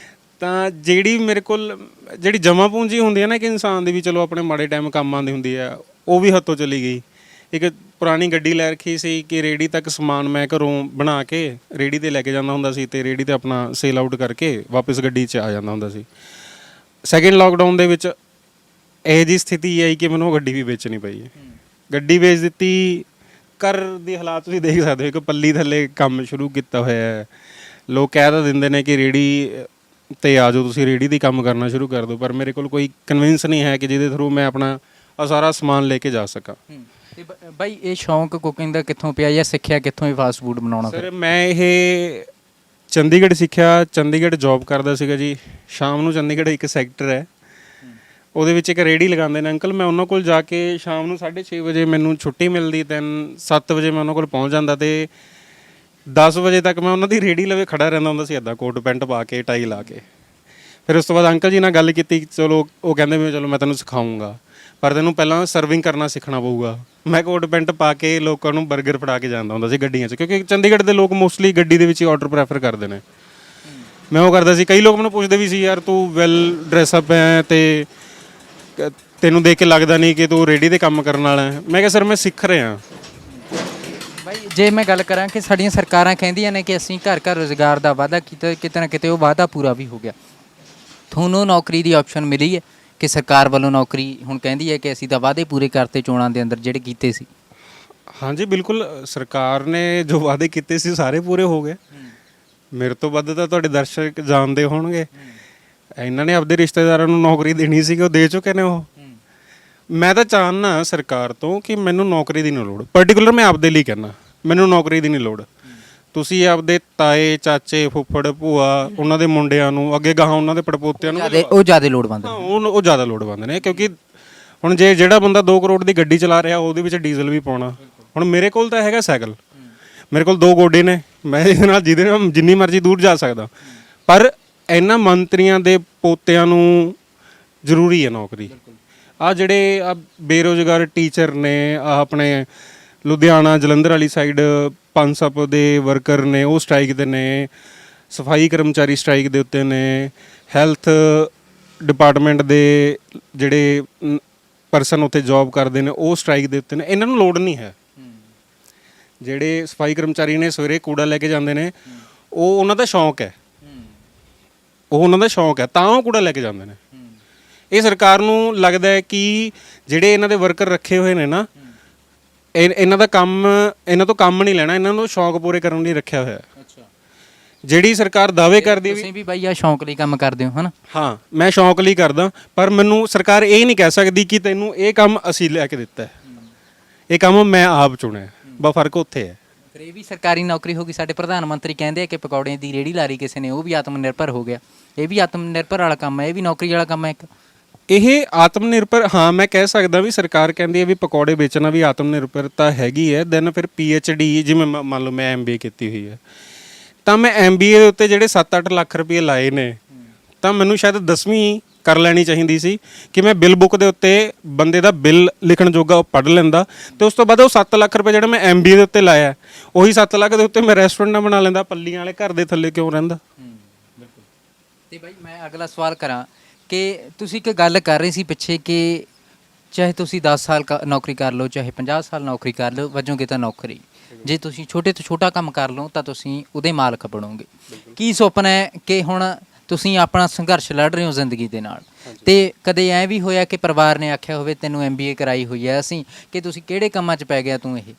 ਤਾਂ ਜਿਹੜੀ ਮੇਰੇ ਕੋਲ ਜਿਹੜੀ ਜਮ੍ਹਾਂ ਪੂੰਜੀ ਹੁੰਦੀ ਹੈ ਨਾ ਇੱਕ ਇਨਸਾਨ ਦੀ, ਵੀ ਚਲੋ ਆਪਣੇ ਮਾੜੇ ਟਾਈਮ ਕੰਮ ਆਉਂਦੀ ਹੁੰਦੀ ਹੈ, ਉਹ ਵੀ ਹੱਥੋਂ ਚਲੀ ਗਈ। ਇੱਕ ਪੁਰਾਣੀ ਗੱਡੀ ਲੈ ਰੱਖੀ ਸੀ ਕਿ ਰੇਹੜੀ ਤੱਕ ਸਮਾਨ ਮੈਂ ਘਰੋਂ ਬਣਾ ਕੇ ਰੇਹੜੀ 'ਤੇ ਲੈ ਕੇ ਜਾਂਦਾ ਹੁੰਦਾ ਸੀ, ਅਤੇ ਰੇਹੜੀ 'ਤੇ ਆਪਣਾ ਸੇਲ ਆਊਟ ਕਰਕੇ ਵਾਪਸ ਗੱਡੀ 'ਚ ਆ ਜਾਂਦਾ ਹੁੰਦਾ ਸੀ। ਸੈਕਿੰਡ ਲੋਕਡਾਊਨ ਦੇ ਵਿੱਚ ਇਹੋ ਜਿਹੀ ਸਥਿਤੀ ਆਈ ਕਿ ਮੈਨੂੰ ਉਹ ਗੱਡੀ ਵੀ ਵੇਚਣੀ ਪਈ ਹੈ। ਗੱਡੀ ਵੇਚ ਦਿੱਤੀ। ਘਰ ਦੇ ਹਾਲਾਤ ਤੁਸੀਂ ਦੇਖ ਸਕਦੇ ਹੋ, ਇੱਕ ਪੱਲੀ ਥੱਲੇ ਕੰਮ ਸ਼ੁਰੂ ਕੀਤਾ ਹੋਇਆ ਹੈ। ਲੋਕ ਕਹਿ ਤਾਂ ਦਿੰਦੇ ਨੇ ਕਿ ਰੇਹੜੀ 'ਤੇ ਆ ਜਾਓ, ਤੁਸੀਂ ਰੇਹੜੀ ਦੀ ਕੰਮ ਕਰਨਾ ਸ਼ੁਰੂ ਕਰ ਦਿਓ, ਪਰ ਮੇਰੇ ਕੋਲ ਕੋਈ ਕਨਵਿੰਸ ਨਹੀਂ ਹੈ ਕਿ ਜਿਹਦੇ ਥਰੂ ਮੈਂ ਆਪਣਾ ਸਾਰਾ ਸਮਾਨ ਲੈ ਕੇ ਜਾ ਸਕਾਂ। ਤੇ ਬਾਈ ਇਹ ਸ਼ੌਂਕ ਕੁਕਿੰਗ ਦਾ ਕਿੱਥੋਂ ਪਿਆ ਜਾਂ ਸਿੱਖਿਆ ਕਿੱਥੋਂ ਇਹ ਫਾਸਟ ਫੂਡ ਬਣਾਉਣਾ? ਸਰ ਮੈਂ ਇਹ ਚੰਡੀਗੜ੍ਹ ਸਿੱਖਿਆ, ਚੰਡੀਗੜ੍ਹ ਜੌਬ ਕਰਦਾ ਸੀਗਾ ਜੀ। ਸ਼ਾਮ ਨੂੰ ਚੰਡੀਗੜ੍ਹ ਇੱਕ ਸੈਕਟਰ ਹੈ, ਉਹਦੇ ਵਿੱਚ ਇੱਕ ਰੇਹੜੀ ਲਗਾਉਂਦੇ ਨੇ ਅੰਕਲ। ਮੈਂ ਉਹਨਾਂ ਕੋਲ ਜਾ ਕੇ ਸ਼ਾਮ ਨੂੰ 6:30 ਵਜੇ ਮੈਨੂੰ ਛੁੱਟੀ ਮਿਲਦੀ, 7 ਵਜੇ ਮੈਂ ਉਹਨਾਂ ਕੋਲ ਪਹੁੰਚ ਜਾਂਦਾ, ਅਤੇ 10 ਵਜੇ ਤੱਕ ਮੈਂ ਉਹਨਾਂ ਦੀ ਰੇਹੜੀ ਲਵੇ ਖੜਾ ਰਹਿੰਦਾ ਹੁੰਦਾ ਸੀ, ਇੱਦਾਂ ਕੋਟ ਪੈਂਟ ਪਾ ਕੇ, ਟਾਈ ਲਾ ਕੇ। ਫਿਰ ਉਸ ਤੋਂ ਬਾਅਦ ਅੰਕਲ ਜੀ ਨਾਲ ਗੱਲ ਕੀਤੀ, ਚਲੋ ਉਹ ਕਹਿੰਦੇ ਵੀ ਚਲੋ ਮੈਂ ਤੈਨੂੰ ਸਿਖਾਊਂਗਾ, ਪਰ ਤੈਨੂੰ ਪਹਿਲਾਂ ਸਰਵਿੰਗ ਕਰਨਾ ਸਿੱਖਣਾ ਪਊਗਾ। ਮੈਂ ਕੋਟ ਪੈਂਟ ਪਾ ਕੇ ਲੋਕਾਂ ਨੂੰ 버ਗਰ ਫੜਾ ਕੇ ਜਾਂਦਾ ਹੁੰਦਾ ਸੀ ਗੱਡੀਆਂ 'ਚ, ਕਿਉਂਕਿ ਚੰਡੀਗੜ੍ਹ ਦੇ ਲੋਕ ਮੋਸਟਲੀ ਗੱਡੀ ਦੇ ਵਿੱਚ ਹੀ ਆਰਡਰ ਪ੍ਰੈਫਰ ਕਰਦੇ ਨੇ। ਮੈਂ ਉਹ ਕਰਦਾ ਸੀ। ਕਈ ਲੋਕ ਮੈਨੂੰ ਪੁੱਛਦੇ ਵੀ ਸੀ, ਯਾਰ ਤੂੰ ਵੈਲ ਡਰੈਸਅਪ ਹੈ ਅਤੇ ਤੈਨੂੰ ਦੇਖ ਕੇ ਲੱਗਦਾ ਨਹੀਂ ਕਿ ਤੂੰ ਰੇਹੜੀ 'ਤੇ ਕੰਮ ਕਰਨ ਵਾਲਾ ਹੈ। ਮੈਂ ਕਿਹਾ ਸਰ ਮੈਂ ਸਿੱਖ ਰਿਹਾ। ਬਾਈ ਜੇ ਮੈਂ ਗੱਲ ਕਰਾਂ ਕਿ ਸਾਡੀਆਂ ਸਰਕਾਰਾਂ ਕਹਿੰਦੀਆਂ ਨੇ ਕਿ ਅਸੀਂ ਘਰ ਘਰ ਰੁਜ਼ਗਾਰ ਦਾ ਵਾਅਦਾ ਕੀਤਾ, ਕਿਤੇ ਨਾ ਕਿਤੇ ਉਹ ਵਾਅਦਾ ਪੂਰਾ ਵੀ ਹੋ ਗਿਆ। ਤੁਹਾਨੂੰ ਨੌਕਰੀ ਦੀ ਆਪਸ਼ਨ ਮਿਲੀ ਹੈ ਕਿ ਸਰਕਾਰ ਵੱਲੋਂ ਨੌਕਰੀ ਹੁਣ ਕਹਿੰਦੀ ਹੈ ਕਿ ਅਸੀਂ ਤਾਂ ਵਾਅਦੇ ਪੂਰੇ ਕਰਤੇ ਚੋਣਾਂ ਦੇ ਅੰਦਰ ਜਿਹੜੇ ਕੀਤੇ ਸੀ? ਹਾਂਜੀ ਬਿਲਕੁਲ, ਸਰਕਾਰ ਨੇ ਜੋ ਵਾਅਦੇ ਕੀਤੇ ਸੀ ਸਾਰੇ ਪੂਰੇ ਹੋ ਗਏ। ਮੇਰੇ ਤੋਂ ਵੱਧ ਤਾਂ ਤੁਹਾਡੇ ਦਰਸ਼ਕ ਜਾਣਦੇ ਹੋਣਗੇ। ਇਹਨਾਂ ਨੇ ਆਪਦੇ ਰਿਸ਼ਤੇਦਾਰਾਂ ਨੂੰ ਨੌਕਰੀ ਦੇਣੀ ਸੀ, ਉਹ ਦੇ ਚੁੱਕੇ ਨੇ। ਉਹ ਮੈਂ ਤਾਂ ਚਾਹੁੰਦਾ ਸਰਕਾਰ ਤੋਂ ਕਿ ਮੈਨੂੰ ਨੌਕਰੀ ਦੀ ਨਹੀਂ ਲੋੜ, ਪਰਟੀਕੂਲਰ ਮੈਂ ਆਪਦੇ ਲਈ ਕਹਿੰਦਾ, ਮੈਨੂੰ ਨੌਕਰੀ ਦੀ ਨਹੀਂ ਲੋੜ। ਤੁਸੀਂ ਆਪਦੇ ਤਾਏ, ਚਾਚੇ, ਫੁੱਫੜ, ਭੂਆ, ਉਹਨਾਂ ਦੇ ਮੁੰਡਿਆਂ ਨੂੰ ਅੱਗੇ ਗਾਹਾਂ ਉਹਨਾਂ ਦੇ ਪੜਪੋਤਿਆਂ ਨੂੰ ਉਹ ਜ਼ਿਆਦਾ ਲੋੜਵੰਦ ਹਾਂ, ਉਹ ਜ਼ਿਆਦਾ ਲੋੜਵੰਦ ਨੇ। ਕਿਉਂਕਿ ਹੁਣ ਜੇ ਜਿਹੜਾ ਬੰਦਾ 2 ਕਰੋੜ ਦੀ ਗੱਡੀ ਚਲਾ ਰਿਹਾ ਉਹਦੇ ਵਿੱਚ ਡੀਜ਼ਲ ਵੀ ਪਾਉਣਾ। ਹੁਣ ਮੇਰੇ ਕੋਲ ਤਾਂ ਹੈਗਾ ਸਾਈਕਲ, ਮੇਰੇ ਕੋਲ 2 ਗੋਡੇ ਨੇ, ਮੈਂ ਜਿਹਦੇ ਨਾਲ ਜਿੰਨੀ ਮਰਜ਼ੀ ਦੂਰ ਜਾ ਸਕਦਾ। ਪਰ ਇਹਨਾਂ ਮੰਤਰੀਆਂ ਦੇ ਪੋਤਿਆਂ ਨੂੰ ਜ਼ਰੂਰੀ ਹੈ ਨੌਕਰੀ। ਆ ਜਿਹੜੇ ਆ ਬੇਰੁਜ਼ਗਾਰ ਟੀਚਰ ਨੇ, ਆ ਆਪਣੇ ਲੁਧਿਆਣਾ ਜਲੰਧਰ ਵਾਲੀ ਸਾਈਡ ਪਨਸਪ ਦੇ ਵਰਕਰ ਨੇ, ਉਹ ਸਟ੍ਰਾਈਕ ਦੇ ਨੇ। ਸਫਾਈ ਕਰਮਚਾਰੀ ਸਟ੍ਰਾਈਕ ਦੇ ਉੱਤੇ ਨੇ। ਹੈਲਥ ਡਿਪਾਰਟਮੈਂਟ ਦੇ ਜਿਹੜੇ ਪਰਸਨ ਉੱਥੇ ਜੌਬ ਕਰਦੇ ਨੇ ਉਹ ਸਟ੍ਰਾਈਕ ਦੇ ਉੱਤੇ ਨੇ। ਇਹਨਾਂ ਨੂੰ ਲੋੜ ਨਹੀਂ ਹੈ। ਜਿਹੜੇ ਸਫਾਈ ਕਰਮਚਾਰੀ ਨੇ ਸਵੇਰੇ ਕੂੜਾ ਲੈ ਕੇ ਜਾਂਦੇ ਨੇ, ਉਹ ਉਹਨਾਂ ਦਾ ਸ਼ੌਂਕ ਹੈ, ਉਹ ਉਹਨਾਂ ਦਾ ਸ਼ੌਂਕ ਹੈ, ਤਾਂ ਉਹ ਕੂੜਾ ਲੈ ਕੇ ਜਾਂਦੇ ਨੇ। ਇਹ ਸਰਕਾਰ ਨੂੰ ਲੱਗਦਾ ਹੈ ਕਿ ਜਿਹੜੇ ਇਹਨਾਂ ਦੇ ਵਰਕਰ ਰੱਖੇ ਹੋਏ ਨੇ ਨਾ, ਇਹਨਾਂ ਦਾ ਕੰਮ, ਇਹਨਾਂ ਤੋਂ ਕੰਮ ਨਹੀਂ ਲੈਣਾ, ਇਹਨਾਂ ਨੂੰ ਸ਼ੌਂਕ ਪੂਰੇ ਕਰਨ ਲਈ ਰੱਖਿਆ ਹੋਇਆ। ਜਿਹੜੀ ਸਰਕਾਰ ਦਾਅਵੇ ਕਰਦੀ ਤੁਸੀਂ ਵੀ ਬਾਈ ਆ ਸ਼ੌਂਕ ਲਈ ਕੰਮ ਕਰਦੇ ਹੋ ਹਨਾ? ਹਾਂ, ਮੈਂ ਸ਼ੌਂਕ ਲਈ ਕਰਦਾ, ਪਰ ਮੈਨੂੰ ਸਰਕਾਰ ਇਹ ਨਹੀਂ ਕਹਿ ਸਕਦੀ ਕਿ ਤੈਨੂੰ ਇਹ ਕੰਮ ਅਸੀਂ ਲੈ ਕੇ ਦਿੱਤਾ ਹੈ, ਇਹ ਕੰਮ ਮੈਂ ਆਪ ਚੁਣਿਆ। ਬਸ ਫਰਕ ਉੱਥੇ ਹੈ। ਫਿਰ ਇਹ ਵੀ ਸਰਕਾਰੀ ਨੌਕਰੀ ਹੋ ਗਈ। ਸਾਡੇ ਪ੍ਰਧਾਨ ਮੰਤਰੀ ਕਹਿੰਦੇ ਆ ਕਿ ਪਕੌੜਿਆਂ ਦੀ ਰੇਹੜੀ ਲਾ ਰਹੀ ਕਿਸੇ ਨੇ, ਉਹ ਵੀ ਆਤਮ ਨਿਰਭਰ ਹੋ ਗਿਆ। ਇਹ ਵੀ ਆਤਮ ਨਿਰਭਰ ਵਾਲਾ ਕੰਮ ਹੈ, ਇਹ ਵੀ ਨੌਕਰੀ ਵਾਲਾ ਕੰਮ ਹੈ ਇੱਕ। ਇਹ ਆਤਮ ਨਿਰਭਰ, ਹਾਂ ਮੈਂ ਕਹਿ ਸਕਦਾ ਵੀ ਸਰਕਾਰ ਕਹਿੰਦੀ ਹੈ ਵੀ ਪਕੌੜੇ ਵੇਚਣਾ ਵੀ ਆਤਮ ਨਿਰਭਰਤਾ ਹੈਗੀ ਹੈ। ਦੈਨ ਫਿਰ PhD, ਜਿਵੇਂ ਮੰਨ ਲਓ ਮੈਂ MBA ਕੀਤੀ ਹੋਈ ਹੈ, ਤਾਂ ਮੈਂ MBA ਦੇ ਉੱਤੇ ਜਿਹੜੇ 7-8 ਲੱਖ ਰੁਪਏ ਲਾਏ ਨੇ, ਤਾਂ ਮੈਨੂੰ ਸ਼ਾਇਦ 10ਵੀਂ ਕਰ ਲੈਣੀ ਚਾਹੀਦੀ ਸੀ ਕਿ ਮੈਂ ਬਿੱਲ ਬੁੱਕ ਦੇ ਉੱਤੇ ਬੰਦੇ ਦਾ ਬਿੱਲ ਲਿਖਣ ਜੋਗਾ ਉਹ ਪੜ੍ਹ ਲੈਂਦਾ। ਤੇ ਉਸ ਤੋਂ ਬਾਅਦ ਉਹ 7 ਲੱਖ ਰੁਪਏ ਜਿਹੜਾ ਮੈਂ MBA ਦੇ ਉੱਤੇ ਲਾਇਆ, ਉਹੀ 7 ਲੱਖ ਦੇ ਉੱਤੇ ਮੈਂ ਰੈਸਟੋਰੈਂਟ ਨਾ ਬਣਾ ਲੈਂਦਾ। ਪੱਲੀਆਂ ਵਾਲੇ ਘਰ ਦੇ ਥੱਲੇ ਕਿਉਂ ਰਹਿੰਦਾ? ਬਿਲਕੁਲ। ਤੇ ਬਾਈ ਮੈਂ ਅਗਲਾ ਸਵਾਲ ਕਰਾਂ ਕਿ ਤੁਸੀਂ ਇੱਕ ਗੱਲ ਕਰ ਰਹੇ ਸੀ ਪਿੱਛੇ ਕਿ ਚਾਹੇ ਤੁਸੀਂ 10 ਸਾਲ ਨੌਕਰੀ ਕਰ ਲਓ, ਚਾਹੇ 50 ਸਾਲ ਨੌਕਰੀ ਕਰ ਲਓ, ਵਜੋਂਗੇ ਤਾਂ ਨੌਕਰੀ। ਜੇ ਤੁਸੀਂ ਛੋਟੇ ਤੋਂ ਛੋਟਾ ਕੰਮ ਕਰ ਲਓ ਤਾਂ ਤੁਸੀਂ ਉਹਦੇ ਮਾਲਕ ਬਣੋਗੇ। ਕੀ ਸੁਪਨਾ ਹੈ ਕਿ ਹੁਣ ਤੁਸੀਂ ਆਪਣਾ ਸੰਘਰਸ਼ ਲੜ ਰਹੇ ਹੋ ਜ਼ਿੰਦਗੀ ਦੇ ਨਾਲ, ਤੇ ਕਦੇ ਐ ਵੀ ਹੋਇਆ ਕਿ ਪਰਿਵਾਰ ਨੇ ਆਖਿਆ ਹੋਵੇ ਤੈਨੂੰ MBA ਕਰਾਈ ਹੋਈ ਹੈ ਅਸੀਂ, ਕਿ ਤੁਸੀਂ ਕਿਹੜੇ ਕੰਮਾਂ 'ਚ ਪੈ ਗਿਆ ਤੂੰ? ਇਹ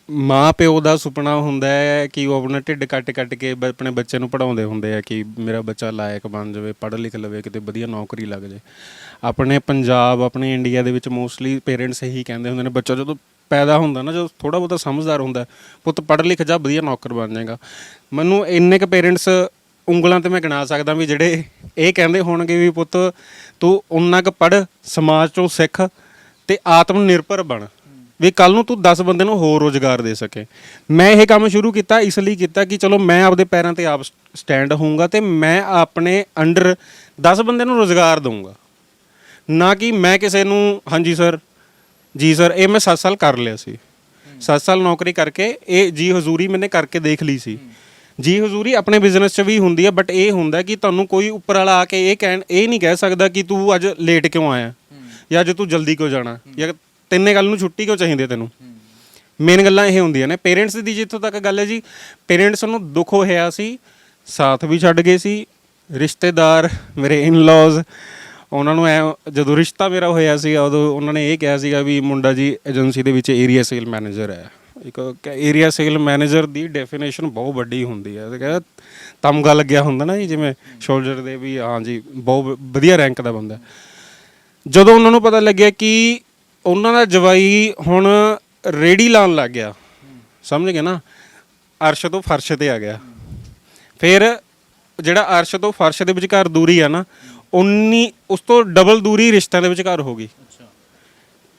ਮਾਂ ਪਿਓ ਦਾ ਸੁਪਨਾ ਹੁੰਦਾ ਹੈ ਕਿ ਉਹ ਆਪਣਾ ਢਿੱਡ ਕੱਟ ਕੇ ਆਪਣੇ ਬੱਚੇ ਨੂੰ ਪੜ੍ਹਾਉਂਦੇ ਹੁੰਦੇ ਆ ਕਿ ਮੇਰਾ ਬੱਚਾ ਲਾਇਕ ਬਣ ਜਾਵੇ, ਪੜ੍ਹ ਲਿਖ ਲਵੇ, ਕਿਤੇ ਵਧੀਆ ਨੌਕਰੀ ਲੱਗ ਜਾਵੇ। ਆਪਣੇ ਪੰਜਾਬ, ਆਪਣੇ ਇੰਡੀਆ ਦੇ ਵਿੱਚ ਮੋਸਟਲੀ ਪੇਰੈਂਟਸ ਇਹੀ ਕਹਿੰਦੇ ਹੁੰਦੇ ਨੇ, ਬੱਚਾ ਜਦੋਂ ਪੈਦਾ ਹੁੰਦਾ ਨਾ, ਜਦੋਂ ਥੋੜ੍ਹਾ ਬਹੁਤਾ ਸਮਝਦਾਰ ਹੁੰਦਾ, ਪੁੱਤ ਪੜ੍ਹ ਲਿਖ ਜਾ, ਵਧੀਆ ਨੌਕਰ ਬਣ ਜਾਏਗਾ। ਮੈਨੂੰ ਇੰਨੇ ਕੁ ਪੇਰੈਂਟਸ ਉਂਗਲਾਂ 'ਤੇ ਮੈਂ ਗਿਣਾ ਸਕਦਾ ਵੀ ਜਿਹੜੇ ਇਹ ਕਹਿੰਦੇ ਹੋਣਗੇ ਵੀ ਪੁੱਤ ਤੂੰ ਉਨਾ ਕੁ ਪੜ੍ਹ, ਸਮਾਜ 'ਚੋਂ ਸਿੱਖ ਅਤੇ ਆਤਮ ਨਿਰਭਰ ਬਣ, ਵੀ ਕੱਲ੍ਹ ਨੂੰ ਤੂੰ 10 ਬੰਦੇ ਨੂੰ ਹੋਰ ਰੁਜ਼ਗਾਰ ਦੇ ਸਕੇ। ਮੈਂ ਇਹ ਕੰਮ ਸ਼ੁਰੂ ਕੀਤਾ ਇਸ ਲਈ ਕੀਤਾ ਕਿ ਚਲੋ ਮੈਂ ਆਪਦੇ ਪੈਰਾਂ 'ਤੇ ਆਪ ਸਟੈਂਡ ਹੋਊਂਗਾ ਅਤੇ ਮੈਂ ਆਪਣੇ ਅੰਡਰ 10 ਬੰਦੇ ਨੂੰ ਰੁਜ਼ਗਾਰ ਦਊਂਗਾ, ਨਾ ਕਿ ਮੈਂ ਕਿਸੇ ਨੂੰ ਹਾਂਜੀ ਸਰ ਜੀ ਸਰ। ਇਹ ਮੈਂ 7 ਸਾਲ ਕਰ ਲਿਆ ਸੀ, 7 ਸਾਲ ਨੌਕਰੀ ਕਰਕੇ ਇਹ ਜੀ ਹਜ਼ੂਰੀ ਮੈਨੇ ਕਰਕੇ ਦੇਖ ਲਈ ਸੀ। ਜੀ ਹਜ਼ੂਰੀ ਆਪਣੇ ਬਿਜ਼ਨਸ 'ਚ ਵੀ ਹੁੰਦੀ ਹੈ, ਬਟ ਇਹ ਹੁੰਦਾ ਕਿ ਤੁਹਾਨੂੰ ਕੋਈ ਉੱਪਰ ਵਾਲਾ ਆ ਕੇ ਇਹ ਨਹੀਂ ਕਹਿ ਸਕਦਾ ਕਿ ਤੂੰ ਅੱਜ ਲੇਟ ਕਿਉਂ ਆਇਆ, ਜਾਂ ਅੱਜ ਤੂੰ ਜਲਦੀ ਕਿਉਂ ਜਾਣਾ, ਜਾਂ ਤੈਨੇ ਕੱਲ੍ਹ ਨੂੰ ਛੁੱਟੀ ਕਿਉਂ ਚਾਹੀਦੀ ਤੈਨੂੰ। ਮੇਨ ਗੱਲਾਂ ਇਹ ਹੁੰਦੀਆਂ ਨੇ। ਪੇਰੈਂਟਸ ਦੀ ਜਿੱਥੋਂ ਤੱਕ ਗੱਲ ਹੈ ਜੀ, ਪੇਰੈਂਟਸ ਨੂੰ ਦੁੱਖ ਹੋਇਆ ਸੀ, ਸਾਥ ਵੀ ਛੱਡ ਗਏ ਸੀ। ਰਿਸ਼ਤੇਦਾਰ ਮੇਰੇ ਇਨ-ਲॉज, ਉਹਨਾਂ ਨੂੰ ਜਦੋਂ ਰਿਸ਼ਤਾ ਮੇਰਾ ਹੋਇਆ ਸੀ ਉਦੋਂ ਉਹਨਾਂ ਨੇ ਇਹ ਕਿਹਾ ਸੀਗਾ ਵੀ ਮੁੰਡਾ ਜੀ ਏਜੰਸੀ ਦੇ ਵਿੱਚ ਏਰੀਆ ਸੇਲ ਮੈਨੇਜਰ ਹੈ। ਇੱਕ ਏਰੀਆ ਸੇਲ ਮੈਨੇਜਰ ਦੀ ਡੈਫੀਨੇਸ਼ਨ ਬਹੁਤ ਵੱਡੀ ਹੁੰਦੀ ਹੈ। ਕਹਿੰਦਾ ਤਮਗਾ ਲੱਗਿਆ ਹੁੰਦਾ ਨਾ ਜੀ, ਜਿਵੇਂ ਸ਼ੋਲਡਰ ਦੇ, ਵੀ ਹਾਂ ਜੀ ਬਹੁਤ ਵਧੀਆ ਰੈਂਕ ਦਾ ਬੰਦਾ। ਜਦੋਂ ਉਹਨਾਂ ਨੂੰ ਪਤਾ ਲੱਗਿਆ ਕਿ ਉਹਨਾਂ ਦਾ ਜਵਾਈ ਹੁਣ ਰੇਹੜੀ ਲਾਉਣ ਲੱਗ ਗਿਆ, ਸਮਝ ਗਏ ਨਾ, ਅਰਸ਼ ਤੋਂ ਫਰਸ਼ 'ਤੇ ਆ ਗਿਆ। ਫਿਰ ਜਿਹੜਾ ਅਰਸ਼ ਤੋਂ ਫਰਸ਼ ਦੇ ਵਿਚਕਾਰ ਦੂਰੀ ਆ ਨਾ, ਉਸ ਤੋਂ ਡਬਲ ਦੂਰੀ ਰਿਸ਼ਤਿਆਂ ਦੇ ਵਿਚਕਾਰ ਹੋ ਗਈ।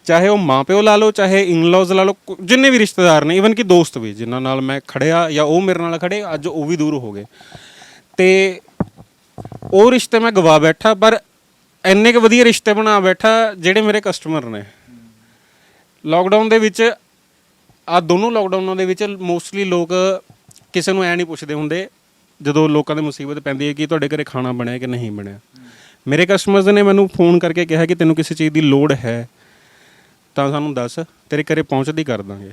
ਚਾਹੇ ਉਹ ਮਾਂ ਪਿਓ ਲਾ ਲਓ, ਚਾਹੇ ਇਨ-ਲॉज ਲਾ ਲਓ, ਜਿੰਨੇ ਵੀ ਰਿਸ਼ਤੇਦਾਰ ਨੇ, ਈਵਨ ਕਿ ਦੋਸਤ ਵੀ ਜਿਨ੍ਹਾਂ ਨਾਲ ਮੈਂ ਖੜਿਆ ਜਾਂ ਉਹ ਮੇਰੇ ਨਾਲ ਖੜੇ, ਅੱਜ ਉਹ ਵੀ ਦੂਰ ਹੋ ਗਏ। ਅਤੇ ਉਹ ਰਿਸ਼ਤੇ ਮੈਂ ਗਵਾ ਬੈਠਾ, ਪਰ ਇੰਨੇ ਕੁ ਵਧੀਆ ਰਿਸ਼ਤੇ ਬਣਾ ਬੈਠਾ ਜਿਹੜੇ ਮੇਰੇ ਕਸਟਮਰ ਨੇ। ਲੋਕਡਾਊਨ ਦੇ ਵਿੱਚ, ਦੋਨੋਂ ਲੋਕਡਾਊਨਾਂ ਦੇ ਵਿੱਚ ਮੋਸਟਲੀ ਲੋਕ ਕਿਸੇ ਨੂੰ ਐਂ ਨਹੀਂ ਪੁੱਛਦੇ ਹੁੰਦੇ ਜਦੋਂ ਲੋਕਾਂ ਦੀ ਮੁਸੀਬਤ ਪੈਂਦੀ ਹੈ ਕਿ ਤੁਹਾਡੇ ਘਰੇ ਖਾਣਾ ਬਣਿਆ ਕਿ ਨਹੀਂ ਬਣਿਆ। ਮੇਰੇ ਕਸਟਮਰਸ ਨੇ ਮੈਨੂੰ ਫੋਨ ਕਰਕੇ ਕਿਹਾ ਕਿ ਤੈਨੂੰ ਕਿਸੇ ਚੀਜ਼ ਦੀ ਲੋੜ ਹੈ ਤਾਂ ਸਾਨੂੰ ਦੱਸ, ਤੇਰੇ ਘਰੇ ਪਹੁੰਚਦੀ ਕਰ ਦਾਂਗੇ।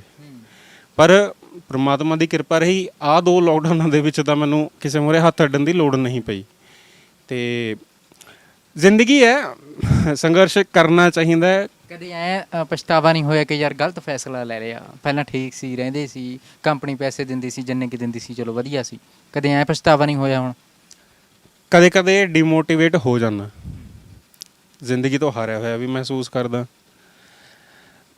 ਪਰ ਪ੍ਰਮਾਤਮਾ ਦੀ ਕਿਰਪਾ ਰਹੀ, 2 ਲੋਕਡਾਊਨਾਂ ਦੇ ਵਿੱਚ ਤਾਂ ਮੈਨੂੰ ਕਿਸੇ ਮੂਹਰੇ ਹੱਥ ਅੱਡਣ ਦੀ ਲੋੜ ਨਹੀਂ ਪਈ। ਅਤੇ ਜ਼ਿੰਦਗੀ ਹੈ, ਸੰਘਰਸ਼ ਕਰਨਾ ਚਾਹੀਦਾ ਹੈ। ਕਦੇ ਐ ਪਛਤਾਵਾ ਨਹੀਂ ਹੋਇਆ ਕਿ ਯਾਰ ਗਲਤ ਫੈਸਲਾ ਲੈ ਲਿਆ, ਪਹਿਲਾਂ ਠੀਕ ਸੀ, ਰਹਿੰਦੇ ਸੀ, ਕੰਪਨੀ ਪੈਸੇ ਦਿੰਦੀ ਸੀ ਜਿੰਨੇ ਕਿ ਦਿੰਦੀ ਸੀ, ਚਲੋ ਵਧੀਆ ਸੀ, ਕਦੇ ਐ ਪਛਤਾਵਾ ਨਹੀਂ ਹੋਇਆ ਹੁਣ? ਕਦੇ ਕਦੇ ਡੀਮੋਟੀਵੇਟ ਹੋ ਜਾਂਦਾ, ਜ਼ਿੰਦਗੀ ਤੋਂ ਹਾਰਿਆ ਹੋਇਆ ਵੀ ਮਹਿਸੂਸ ਕਰਦਾ।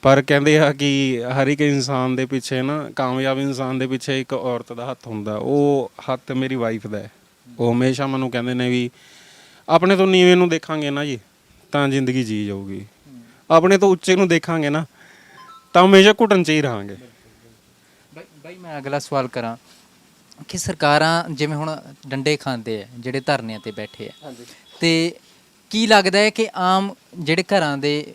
ਪਰ ਕਹਿੰਦੇ ਆ ਕਿ ਹਰ ਇੱਕ ਇਨਸਾਨ ਦੇ ਪਿੱਛੇ ਨਾ, ਕਾਮਯਾਬ ਇਨਸਾਨ ਦੇ ਪਿੱਛੇ ਇੱਕ ਔਰਤ ਦਾ ਹੱਥ ਹੁੰਦਾ। ਉਹ ਹੱਥ ਮੇਰੀ ਵਾਈਫ ਦਾ ਹੈ। ਉਹ ਹਮੇਸ਼ਾ ਮੈਨੂੰ ਕਹਿੰਦੇ ਨੇ ਵੀ ਆਪਣੇ ਤੋਂ ਨੀਵੇਂ ਨੂੰ ਦੇਖਾਂਗੇ ਨਾ ਜੀ ਤਾਂ ਜ਼ਿੰਦਗੀ ਜੀ ਜਾਊਗੀ, ਆਪਣੇ ਤੋਂ ਉੱਚੇ ਨੂੰ ਦੇਖਾਂਗੇ ਨਾ ਤਾਂ ਹਮੇਸ਼ਾ ਘੁਟਨ 'ਚ ਹੀ ਰਹਾਂਗੇ। ਬਾਈ ਮੈਂ ਅਗਲਾ ਸਵਾਲ ਕਰਾਂ ਕਿ ਸਰਕਾਰਾਂ ਜਿਵੇਂ ਹੁਣ ਡੰਡੇ ਖਾਂਦੇ ਆ ਜਿਹੜੇ ਧਰਨਿਆਂ ਤੇ ਬੈਠੇ ਆ, ਤੇ ਕੀ ਲੱਗਦਾ ਹੈ ਕਿ ਆਮ ਜਿਹੜੇ ਘਰਾਂ ਦੇ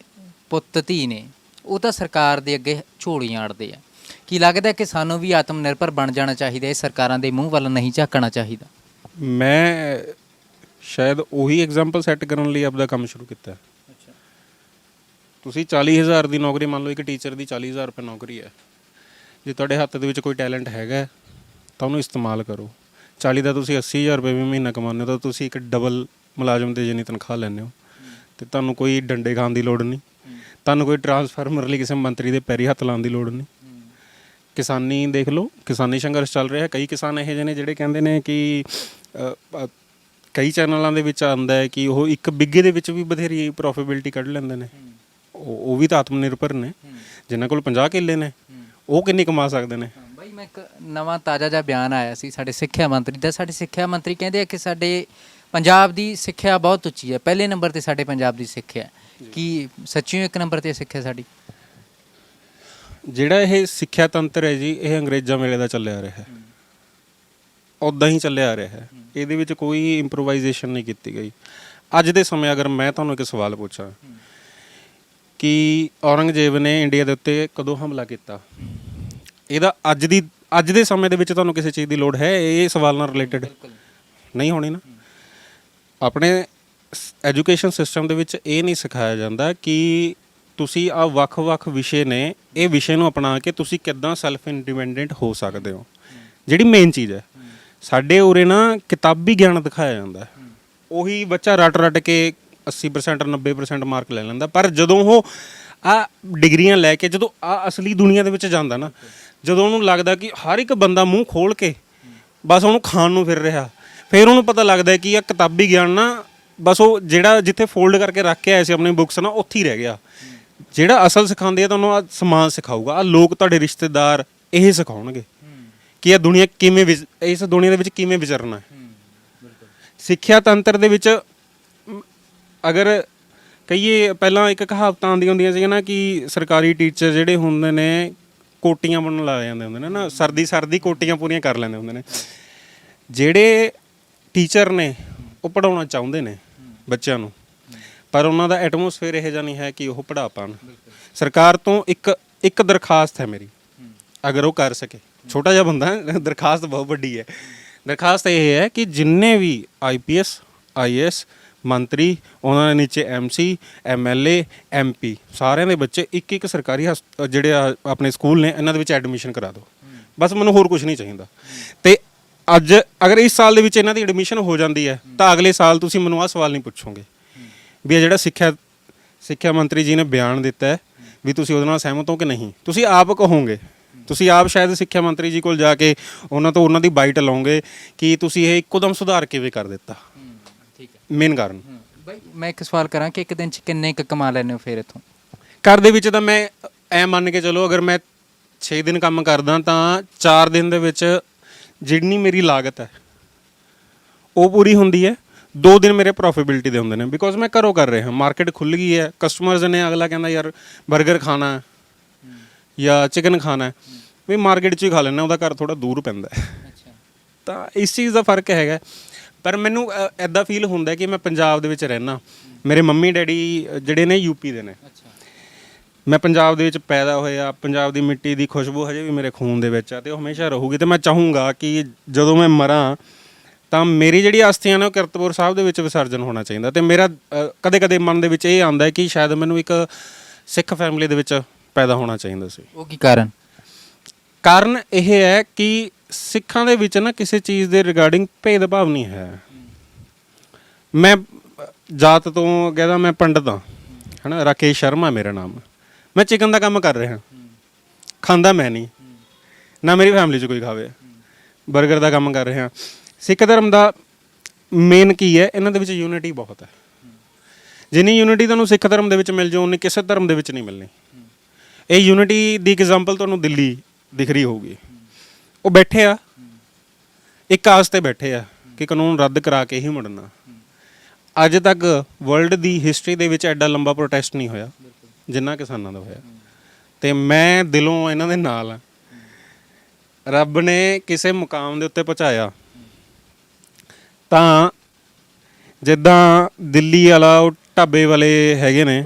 ਪੁੱਤ ਧੀ ਨੇ ਉਹ ਤਾਂ ਸਰਕਾਰ ਦੇ ਅੱਗੇ ਝੋਲੀਆਂ ਅੜਦੇ ਆ, ਕੀ ਲੱਗਦਾ ਕਿ ਸਾਨੂੰ ਵੀ ਆਤਮ ਨਿਰਭਰ ਬਣ ਜਾਣਾ ਚਾਹੀਦਾ, ਇਹ ਸਰਕਾਰਾਂ ਦੇ ਮੂੰਹ ਵੱਲ ਨਹੀਂ ਝਾਕਣਾ ਚਾਹੀਦਾ? ਮੈਂ ਸ਼ਾਇਦ ਉਹੀ ਐਗਜ਼ਾਮਪਲ ਸੈੱਟ ਕਰਨ ਲਈ ਆਪਦਾ ਕੰਮ ਸ਼ੁਰੂ ਕੀਤਾ। ਤੁਸੀਂ 40,000 ਦੀ ਨੌਕਰੀ ਮੰਨ ਲਓ, ਇੱਕ ਟੀਚਰ ਦੀ 40,000 ਰੁਪਏ ਨੌਕਰੀ ਹੈ। ਜੇ ਤੁਹਾਡੇ ਹੱਥ ਦੇ ਵਿੱਚ ਕੋਈ ਟੈਲੈਂਟ ਹੈਗਾ ਤਾਂ ਉਹਨੂੰ ਇਸਤੇਮਾਲ ਕਰੋ। 40 ਦਾ ਤੁਸੀਂ 80,000 ਰੁਪਏ ਵੀ ਮਹੀਨਾ ਕਮਾਉਂਦੇ ਹੋ ਤਾਂ ਤੁਸੀਂ ਇੱਕ ਡਬਲ ਮੁਲਾਜ਼ਮ ਦੇ ਜਿੰਨੀ ਤਨਖਾਹ ਲੈਂਦੇ ਹੋ, ਅਤੇ ਤੁਹਾਨੂੰ ਕੋਈ ਡੰਡੇ ਖਾਣ ਦੀ ਲੋੜ ਨਹੀਂ, ਤੁਹਾਨੂੰ ਕੋਈ ਟਰਾਂਸਫਾਰਮਰ ਲਈ ਕਿਸੇ ਮੰਤਰੀ ਦੇ ਪੈਰੀ ਹੱਥ ਲਾਉਣ ਦੀ ਲੋੜ ਨਹੀਂ। ਕਿਸਾਨੀ ਦੇਖ ਲਓ, ਕਿਸਾਨੀ ਸੰਘਰਸ਼ ਚੱਲ ਰਿਹਾ। ਕਈ ਕਿਸਾਨ ਇਹੋ ਜਿਹੇ ਨੇ ਜਿਹੜੇ ਕਹਿੰਦੇ ਨੇ ਕਿ ਕਈ ਚੈਨਲਾਂ ਦੇ ਵਿੱਚ ਆਉਂਦਾ ਹੈ ਕਿ ਉਹ ਇੱਕ ਬਿੱਗੇ ਦੇ ਵਿੱਚ ਵੀ ਬਥੇਰੀ ਪ੍ਰੋਫਿਟੇਬਿਲਿਟੀ ਕੱਢ ਲੈਂਦੇ ਨੇ। ਉਹ ਵੀ ਤਾਂ ਆਤਮ ਨਿਰਭਰ ਨੇ। ਜਿਨ੍ਹਾਂ ਕੋਲ 50 ਕਿੱਲੇ ਨੇ ਉਹ ਕਿੰਨੀ ਕਮਾ ਸਕਦੇ ਨੇ? ਬਾਈ ਮੈਂ ਇੱਕ ਨਵਾਂ ਤਾਜ਼ਾ ਜਿਹਾ ਬਿਆਨ ਆਇਆ ਸੀ ਸਾਡੇ ਸਿੱਖਿਆ ਮੰਤਰੀ ਦਾ। ਸਾਡੇ ਸਿੱਖਿਆ ਮੰਤਰੀ ਕਹਿੰਦੇ ਆ ਕਿ ਸਾਡੇ ਪੰਜਾਬ ਦੀ ਸਿੱਖਿਆ ਬਹੁਤ ਉੱਚੀ ਹੈ, ਪਹਿਲੇ ਨੰਬਰ 'ਤੇ ਸਾਡੇ ਪੰਜਾਬ ਦੀ ਸਿੱਖਿਆ। ਕੀ ਸੱਚੀਓ ਇੱਕ ਨੰਬਰ 'ਤੇ ਸਿੱਖਿਆ ਸਾਡੀ? ਜਿਹੜਾ ਇਹ ਸਿੱਖਿਆ ਤੰਤਰ ਹੈ ਜੀ, ਇਹ ਅੰਗਰੇਜ਼ਾਂ ਵੇਲੇ ਦਾ ਚੱਲਿਆ ਆ ਰਿਹਾ ਹੈ, ਉੱਦਾਂ ਹੀ ਚੱਲਿਆ ਆ ਰਿਹਾ ਹੈ। ਇਹਦੇ ਵਿੱਚ ਕੋਈ ਇੰਪਰੋਵਾਈਜ਼ੇਸ਼ਨ ਨਹੀਂ ਕੀਤੀ ਗਈ। ਅੱਜ ਦੇ ਸਮੇਂ ਅਗਰ ਮੈਂ ਤੁਹਾਨੂੰ ਇੱਕ ਸਵਾਲ ਪੁੱਛਾਂ ਕਿ ਔਰੰਗਜ਼ੇਬ ਨੇ ਇੰਡੀਆ ਦੇ ਉੱਤੇ ਕਦੋਂ ਹਮਲਾ ਕੀਤਾ, ਇਹਦਾ ਅੱਜ ਦੇ ਸਮੇਂ ਦੇ ਵਿੱਚ ਤੁਹਾਨੂੰ ਕਿਸੇ ਚੀਜ਼ ਦੀ ਲੋੜ ਹੈ? ਇਹ ਸਵਾਲ ਨਾਲ ਰਿਲੇਟਡ ਨਹੀਂ ਹੋਣੀ ਨਾ। ਆਪਣੇ ਐਜੂਕੇਸ਼ਨ ਸਿਸਟਮ ਦੇ ਵਿੱਚ ਇਹ ਨਹੀਂ ਸਿਖਾਇਆ ਜਾਂਦਾ ਕਿ ਤੁਸੀਂ ਆ ਵੱਖ-ਵੱਖ ਵਿਸ਼ੇ ਨੇ, ਇਹ ਵਿਸ਼ੇ ਨੂੰ ਅਪਣਾ ਕੇ ਤੁਸੀਂ ਕਿੱਦਾਂ ਸੈਲਫ ਇੰਡੀਪੈਂਡੈਂਟ ਹੋ ਸਕਦੇ ਹੋ। ਜਿਹੜੀ ਮੇਨ ਚੀਜ਼ ਹੈ, ਸਾਡੇ ਉਰੇ ਨਾ ਕਿਤਾਬੀ ਗਿਆਨ ਦਿਖਾਇਆ ਜਾਂਦਾ। ਉਹੀ ਬੱਚਾ ਰੱਟ ਕੇ 80% 90% ਮਾਰਕ ਲੈ ਲੈਂਦਾ, ਪਰ ਜਦੋਂ ਉਹ ਆ ਡਿਗਰੀਆਂ ਲੈ ਕੇ ਜਦੋਂ ਆ ਅਸਲੀ ਦੁਨੀਆ ਦੇ ਵਿੱਚ ਜਾਂਦਾ ਨਾ, ਜਦੋਂ ਉਹਨੂੰ ਲੱਗਦਾ ਕਿ ਹਰ ਇੱਕ ਬੰਦਾ ਮੂੰਹ ਖੋਲ ਕੇ ਬਸ ਉਹਨੂੰ ਖਾਣ ਨੂੰ ਫਿਰ ਰਿਹਾ, ਫਿਰ ਉਹਨੂੰ ਪਤਾ ਲੱਗਦਾ ਕਿ ਆ ਕਿਤਾਬੀ ਗਿਆਨ ਨਾ ਬਸ ਉਹ ਜਿਹੜਾ ਜਿੱਥੇ ਫੋਲਡ ਕਰਕੇ ਰੱਖ ਕੇ ਆਏ ਸੀ ਆਪਣੀ ਬੁੱਕਸ ਨਾ, ਉੱਥੇ ਹੀ ਰਹਿ ਗਿਆ। ਜਿਹੜਾ ਅਸਲ ਸਿਖਾਉਂਦੇ ਆ ਤੁਹਾਨੂੰ ਆ ਸਮਾਜ ਸਿਖਾਊਗਾ, ਆ ਲੋਕ ਤੁਹਾਡੇ ਰਿਸ਼ਤੇਦਾਰ ਇਹ ਸਿਖਾਉਣਗੇ ਕਿ ਇਹ ਦੁਨੀਆ ਕਿਵੇਂ ਇਸ ਦੁਨੀਆ ਦੇ ਵਿੱਚ ਕਿਵੇਂ ਵਿਚਰਨਾ ਹੈ। ਸਿੱਖਿਆ ਤੰਤਰ ਦੇ ਵਿੱਚ ਅਗਰ ਕਹੀਏ, ਪਹਿਲਾਂ ਇੱਕ ਕਹਾਵਤਾਂ ਆਉਂਦੀਆਂ ਹੁੰਦੀਆਂ ਸੀਗੀਆਂ ਨਾ ਕਿ ਸਰਕਾਰੀ ਟੀਚਰ ਜਿਹੜੇ ਹੁੰਦੇ ਨੇ ਕੋਟੀਆਂ ਬਣਨ ਲੱਗ ਜਾਂਦੇ ਹੁੰਦੇ ਨੇ ਨਾ, ਸਰਦੀ ਕੋਟੀਆਂ ਪੂਰੀਆਂ ਕਰ ਲੈਂਦੇ ਹੁੰਦੇ ਨੇ। ਜਿਹੜੇ ਟੀਚਰ ਨੇ ਉਹ ਪੜ੍ਹਾਉਣਾ ਚਾਹੁੰਦੇ ਨੇ ਬੱਚਿਆਂ ਨੂੰ, ਪਰ ਉਹਨਾਂ ਦਾ ਐਟਮੋਸਫੇਅਰ ਇਹੋ ਜਿਹਾ ਨਹੀਂ ਹੈ ਕਿ ਉਹ ਪੜ੍ਹਾ ਪਾਉਣ। ਸਰਕਾਰ ਤੋਂ ਇੱਕ ਦਰਖਾਸਤ ਹੈ ਮੇਰੀ, ਅਗਰ ਉਹ ਕਰ ਸਕੇ। ਛੋਟਾ ਜਿਹਾ ਬੰਦਾ, ਦਰਖਾਸਤ ਬਹੁਤ ਵੱਡੀ ਹੈ। ਦਰਖਾਸਤ ਇਹ ਹੈ ਕਿ ਜਿੰਨੇ ਵੀ IPS IAS ਮੰਤਰੀ, ਉਹਨਾਂ ਦੇ ਨੀਚੇ MC MLA MP ਸਾਰਿਆਂ ਦੇ ਬੱਚੇ ਇੱਕ ਸਰਕਾਰੀ ਜਿਹੜੇ ਆਪਣੇ ਸਕੂਲ ਨੇ ਇਹਨਾਂ ਦੇ ਵਿੱਚ ਐਡਮਿਸ਼ਨ ਕਰਾ ਦਿਓ। ਬਸ ਮੈਨੂੰ ਹੋਰ ਕੁਝ ਨਹੀਂ ਚਾਹੀਦਾ। ਅਤੇ ਅੱਜ ਅਗਰ ਇਸ ਸਾਲ ਦੇ ਵਿੱਚ ਇਹਨਾਂ ਦੀ ਐਡਮਿਸ਼ਨ ਹੋ ਜਾਂਦੀ ਹੈ ਤਾਂ ਅਗਲੇ ਸਾਲ ਤੁਸੀਂ ਮੈਨੂੰ ਆਹ ਸਵਾਲ ਨਹੀਂ ਪੁੱਛੋਗੇ ਵੀ ਇਹ ਜਿਹੜਾ ਸਿੱਖਿਆ ਮੰਤਰੀ ਜੀ ਨੇ ਬਿਆਨ ਦਿੱਤਾ ਹੈ ਵੀ ਤੁਸੀਂ ਉਹਦੇ ਨਾਲ ਸਹਿਮਤ ਹੋ ਕਿ ਨਹੀਂ। ਤੁਸੀਂ ਆਪ ਕਹੋਗੇ, ਤੁਸੀਂ ਆਪ ਸ਼ਾਇਦ ਸਿੱਖਿਆ ਮੰਤਰੀ ਜੀ ਕੋਲ ਜਾ ਕੇ ਉਹਨਾਂ ਦੀ ਬਾਈਟ ਲਾਓਗੇ ਕਿ ਤੁਸੀਂ ਇਹ ਇੱਕੋਦਮ ਸੁਧਾਰ ਕਿਵੇਂ ਕਰ ਦਿੱਤਾ। ਠੀਕ ਹੈ, ਮੇਨ ਕਾਰਨ। ਬਾਈ ਮੈਂ ਇੱਕ ਸਵਾਲ ਕਰਾਂ ਕਿ ਇੱਕ ਦਿਨ 'ਚ ਕਿੰਨੇ ਕੁ ਕਮਾ ਲੈਂਦੇ ਹੋ ਫਿਰ ਇੱਥੋਂ? ਘਰ ਦੇ ਵਿੱਚ ਤਾਂ ਮੈਂ ਐ ਮੰਨ ਕੇ ਚਲੋ, ਅਗਰ ਮੈਂ 6 ਦਿਨ ਕੰਮ ਕਰਦਾ ਤਾਂ 4 ਦਿਨ ਦੇ ਵਿੱਚ ਜਿੰਨੀ ਮੇਰੀ ਲਾਗਤ ਹੈ ਉਹ ਪੂਰੀ ਹੁੰਦੀ ਹੈ। 2 ਦਿਨ ਮੇਰੇ ਪ੍ਰੋਫਿਟੇਬਿਲਿਟੀ ਦੇ ਹੁੰਦੇ ਨੇ, ਬਿਕੋਜ਼ ਮੈਂ ਘਰੋਂ ਕਰ ਰਿਹਾ। ਮਾਰਕੀਟ ਖੁੱਲ੍ਹ ਗਈ ਹੈ, ਕਸਟਮਰਸ ਨੇ, ਅਗਲਾ ਕਹਿੰਦਾ ਯਾਰ ਬਰਗਰ ਖਾਣਾ ਜਾਂ ਚਿਕਨ ਖਾਣਾ, ਵੀ ਮਾਰਕੀਟ 'ਚ ਹੀ ਖਾ ਲੈਣਾ, ਉਹਦਾ ਘਰ ਥੋੜ੍ਹਾ ਦੂਰ ਪੈਂਦਾ ਹੈ। ਤਾਂ ਇਸ ਚੀਜ਼ ਦਾ ਫਰਕ ਹੈਗਾ। ਪਰ ਮੈਨੂੰ ਇੱਦਾਂ ਫੀਲ ਹੁੰਦਾ ਕਿ ਮੈਂ ਪੰਜਾਬ ਦੇ ਵਿੱਚ ਰਹਿਣਾ। ਮੇਰੇ ਮੰਮੀ ਡੈਡੀ ਜਿਹੜੇ ਨੇ UP ਦੇ ਨੇ, ਮੈਂ ਪੰਜਾਬ ਦੇ ਵਿੱਚ ਪੈਦਾ ਹੋਇਆ। ਪੰਜਾਬ ਦੀ ਮਿੱਟੀ ਦੀ ਖੁਸ਼ਬੂ ਹਜੇ ਵੀ ਮੇਰੇ ਖੂਨ ਦੇ ਵਿੱਚ ਆ ਅਤੇ ਉਹ ਹਮੇਸ਼ਾ ਰਹੂਗੀ। ਅਤੇ ਮੈਂ ਚਾਹੂੰਗਾ ਕਿ ਜਦੋਂ ਮੈਂ ਮਰਾਂ ਤਾਂ ਮੇਰੀ ਜਿਹੜੀ ਅਸਥੀਆਂ ਨੇ ਉਹ ਕੀਰਤਪੁਰ ਸਾਹਿਬ ਦੇ ਵਿੱਚ ਵਿਸਰਜਨ ਹੋਣਾ ਚਾਹੀਦਾ। ਅਤੇ ਮੇਰਾ ਕਦੇ ਕਦੇ ਮਨ ਦੇ ਵਿੱਚ ਇਹ ਆਉਂਦਾ ਕਿ ਸ਼ਾਇਦ ਮੈਨੂੰ ਇੱਕ ਸਿੱਖ ਫੈਮਿਲੀ ਦੇ ਵਿੱਚ ਪੈਦਾ ਹੋਣਾ ਚਾਹੀਦਾ ਸੀ। ਉਹ ਕੀ ਕਾਰਨ? ਕਾਰਨ ਇਹ ਹੈ ਕਿ ਸਿੱਖਾਂ ਦੇ ਵਿੱਚ ਨਾ ਕਿਸੇ ਚੀਜ਼ ਦੇ ਰਿਗਾਰਡਿੰਗ ਭੇਦਭਾਵ ਨਹੀਂ ਹੈ। ਮੈਂ ਜਾਤ ਤੋਂ ਕਹਿੰਦਾ ਮੈਂ ਪੰਡਤ ਹਾਂ, ਹੈ ਨਾ, ਰਾਕੇਸ਼ ਸ਼ਰਮਾ ਮੇਰਾ ਨਾਮ, ਮੈਂ ਚਿਕਨ ਦਾ ਕੰਮ ਕਰ ਰਿਹਾ, ਖਾਂਦਾ ਮੈਂ ਨਹੀਂ, ਨਾ ਮੇਰੀ ਫੈਮਿਲੀ 'ਚ ਕੋਈ ਖਾਵੇ, ਬਰਗਰ ਦਾ ਕੰਮ ਕਰ ਰਿਹਾ। ਸਿੱਖ ਧਰਮ ਦਾ ਮੇਨ ਕੀ ਹੈ, ਇਹਨਾਂ ਦੇ ਵਿੱਚ ਯੂਨਿਟੀ ਬਹੁਤ ਹੈ। ਜਿੰਨੀ ਯੂਨਿਟੀ ਤੁਹਾਨੂੰ ਸਿੱਖ ਧਰਮ ਦੇ ਵਿੱਚ ਮਿਲ ਜਾਓ ਉਨੀ ਕਿਸੇ ਧਰਮ ਦੇ ਵਿੱਚ ਨਹੀਂ ਮਿਲਣੀ। ਇਹ ਯੂਨਿਟੀ ਦੀ ਐਗਜ਼ਾਮਪਲ ਤੁਹਾਨੂੰ ਦਿੱਲੀ ਦਿਖ ਰਹੀ ਹੋਊਗੀ। ਉਹ ਬੈਠੇ ਆ, ਇੱਕ ਆਸ ਤੇ ਬੈਠੇ ਆ ਕਿ ਕਾਨੂੰਨ ਰੱਦ ਕਰਾ ਕੇ ਹੀ ਮੁੜਨਾ। ਅੱਜ ਤੱਕ ਵਰਲਡ ਦੀ ਹਿਸਟਰੀ ਦੇ ਵਿੱਚ ਐਡਾ ਲੰਬਾ ਪ੍ਰੋਟੈਸਟ ਨਹੀਂ ਹੋਇਆ ਜਿੰਨਾ ਕਿਸਾਨਾਂ ਦਾ ਹੋਇਆ, ਤੇ ਮੈਂ ਦਿਲੋਂ ਇਹਨਾਂ ਦੇ ਨਾਲ ਆ। ਰੱਬ ਨੇ ਕਿਸੇ ਮੁਕਾਮ ਦੇ ਉੱਤੇ ਪਹੁੰਚਾਇਆ ਤਾਂ ਜਿੱਦਾਂ ਦਿੱਲੀ ਵਾਲਾ ਉਹ ਢਾਬੇ ਵਾਲੇ ਹੈਗੇ ਨੇ,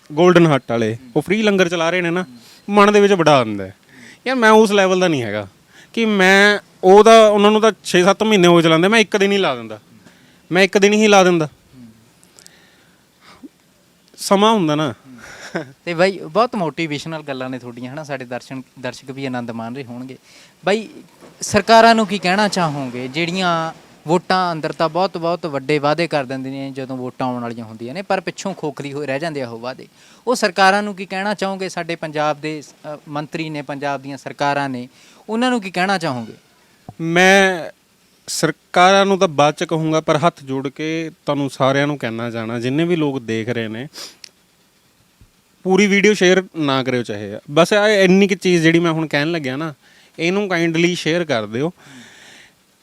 ਗੋਲਡਨ ਹੱਟ ਵਾਲੇ, ਉਹ ਫ੍ਰੀ ਲੰਗਰ ਚਲਾ ਰਹੇ ਨੇ ਨਾ, ਮਨ ਦੇ ਵਿੱਚ ਬੜਾ ਆਉਂਦਾ ਯਾਰ ਮੈਂ ਉਸ ਲੈਵਲ ਦਾ ਨਹੀਂ ਹੈਗਾ ਕਿ ਮੈਂ ਉਹਦਾ, ਉਹਨਾਂ ਨੂੰ ਤਾਂ 6-7 ਮਹੀਨੇ ਹੋ ਚਲਾਉਂਦੇ, ਮੈਂ ਇੱਕ ਦਿਨ ਹੀ ਲਾ ਦਿੰਦਾ, ਮੈਂ ਇੱਕ ਦਿਨ ਹੀ ਲਾ ਦਿੰਦਾ। ਸਮਾਂ ਹੁੰਦਾ ਨਾ। ਤੇ ਬਾਈ ਬਹੁਤ ਮੋਟੀਵੇਸ਼ਨਲ ਗੱਲਾਂ ਨੇ ਤੁਹਾਡੀਆਂ, ਹਨਾ, ਸਾਡੇ ਦਰਸ਼ਕ ਵੀ ਆਨੰਦ ਮਾਣ ਰਹੇ ਹੋਣਗੇ। ਬਾਈ ਸਰਕਾਰਾਂ ਨੂੰ ਕੀ ਕਹਿਣਾ ਚਾਹੋਗੇ ਜਿਹੜੀਆਂ ਵੋਟਾਂ ਅੰਦਰ ਤਾਂ ਬਹੁਤ ਵੱਡੇ ਵਾਅਦੇ ਕਰ ਦਿੰਦੀਆਂ ਨੇ ਜਦੋਂ ਵੋਟਾਂ ਆਉਣ ਵਾਲੀਆਂ ਹੁੰਦੀਆਂ ਨੇ, ਪਰ ਪਿੱਛੋਂ ਖੋਖਰੀ ਹੋਏ ਰਹਿ ਜਾਂਦੇ ਆ ਉਹ ਵਾਅਦੇ? ਉਹ ਸਰਕਾਰਾਂ ਨੂੰ ਕੀ ਕਹਿਣਾ ਚਾਹੋਗੇ? ਸਾਡੇ ਪੰਜਾਬ ਦੇ ਮੰਤਰੀ ਨੇ, ਪੰਜਾਬ ਦੀਆਂ ਸਰਕਾਰਾਂ ਨੇ, ਉਹਨਾਂ ਨੂੰ ਕੀ ਕਹਿਣਾ ਚਾਹੋਗੇ? ਮੈਂ ਸਰਕਾਰਾਂ ਨੂੰ ਤਾਂ ਬਾਅਦ ਚ ਕਹੂੰਗਾ, ਪਰ ਹੱਥ ਜੋੜ ਕੇ ਤੁਹਾਨੂੰ ਸਾਰਿਆਂ ਨੂੰ ਕਹਿਣਾ ਚਾਹਣਾ, ਜਿੰਨੇ ਵੀ ਲੋਕ ਦੇਖ ਰਹੇ ਨੇ, ਪੂਰੀ ਵੀਡੀਓ ਸ਼ੇਅਰ ਨਾ ਕਰਿਓ ਚਾਹੇ, ਬਸ ਇੰਨੀ ਕੁ ਚੀਜ਼ ਜਿਹੜੀ ਮੈਂ ਹੁਣ ਕਹਿਣ ਲੱਗਿਆ ਨਾ, ਇਹਨੂੰ ਕਾਈਂਡਲੀ ਸ਼ੇਅਰ ਕਰ ਦਿਓ।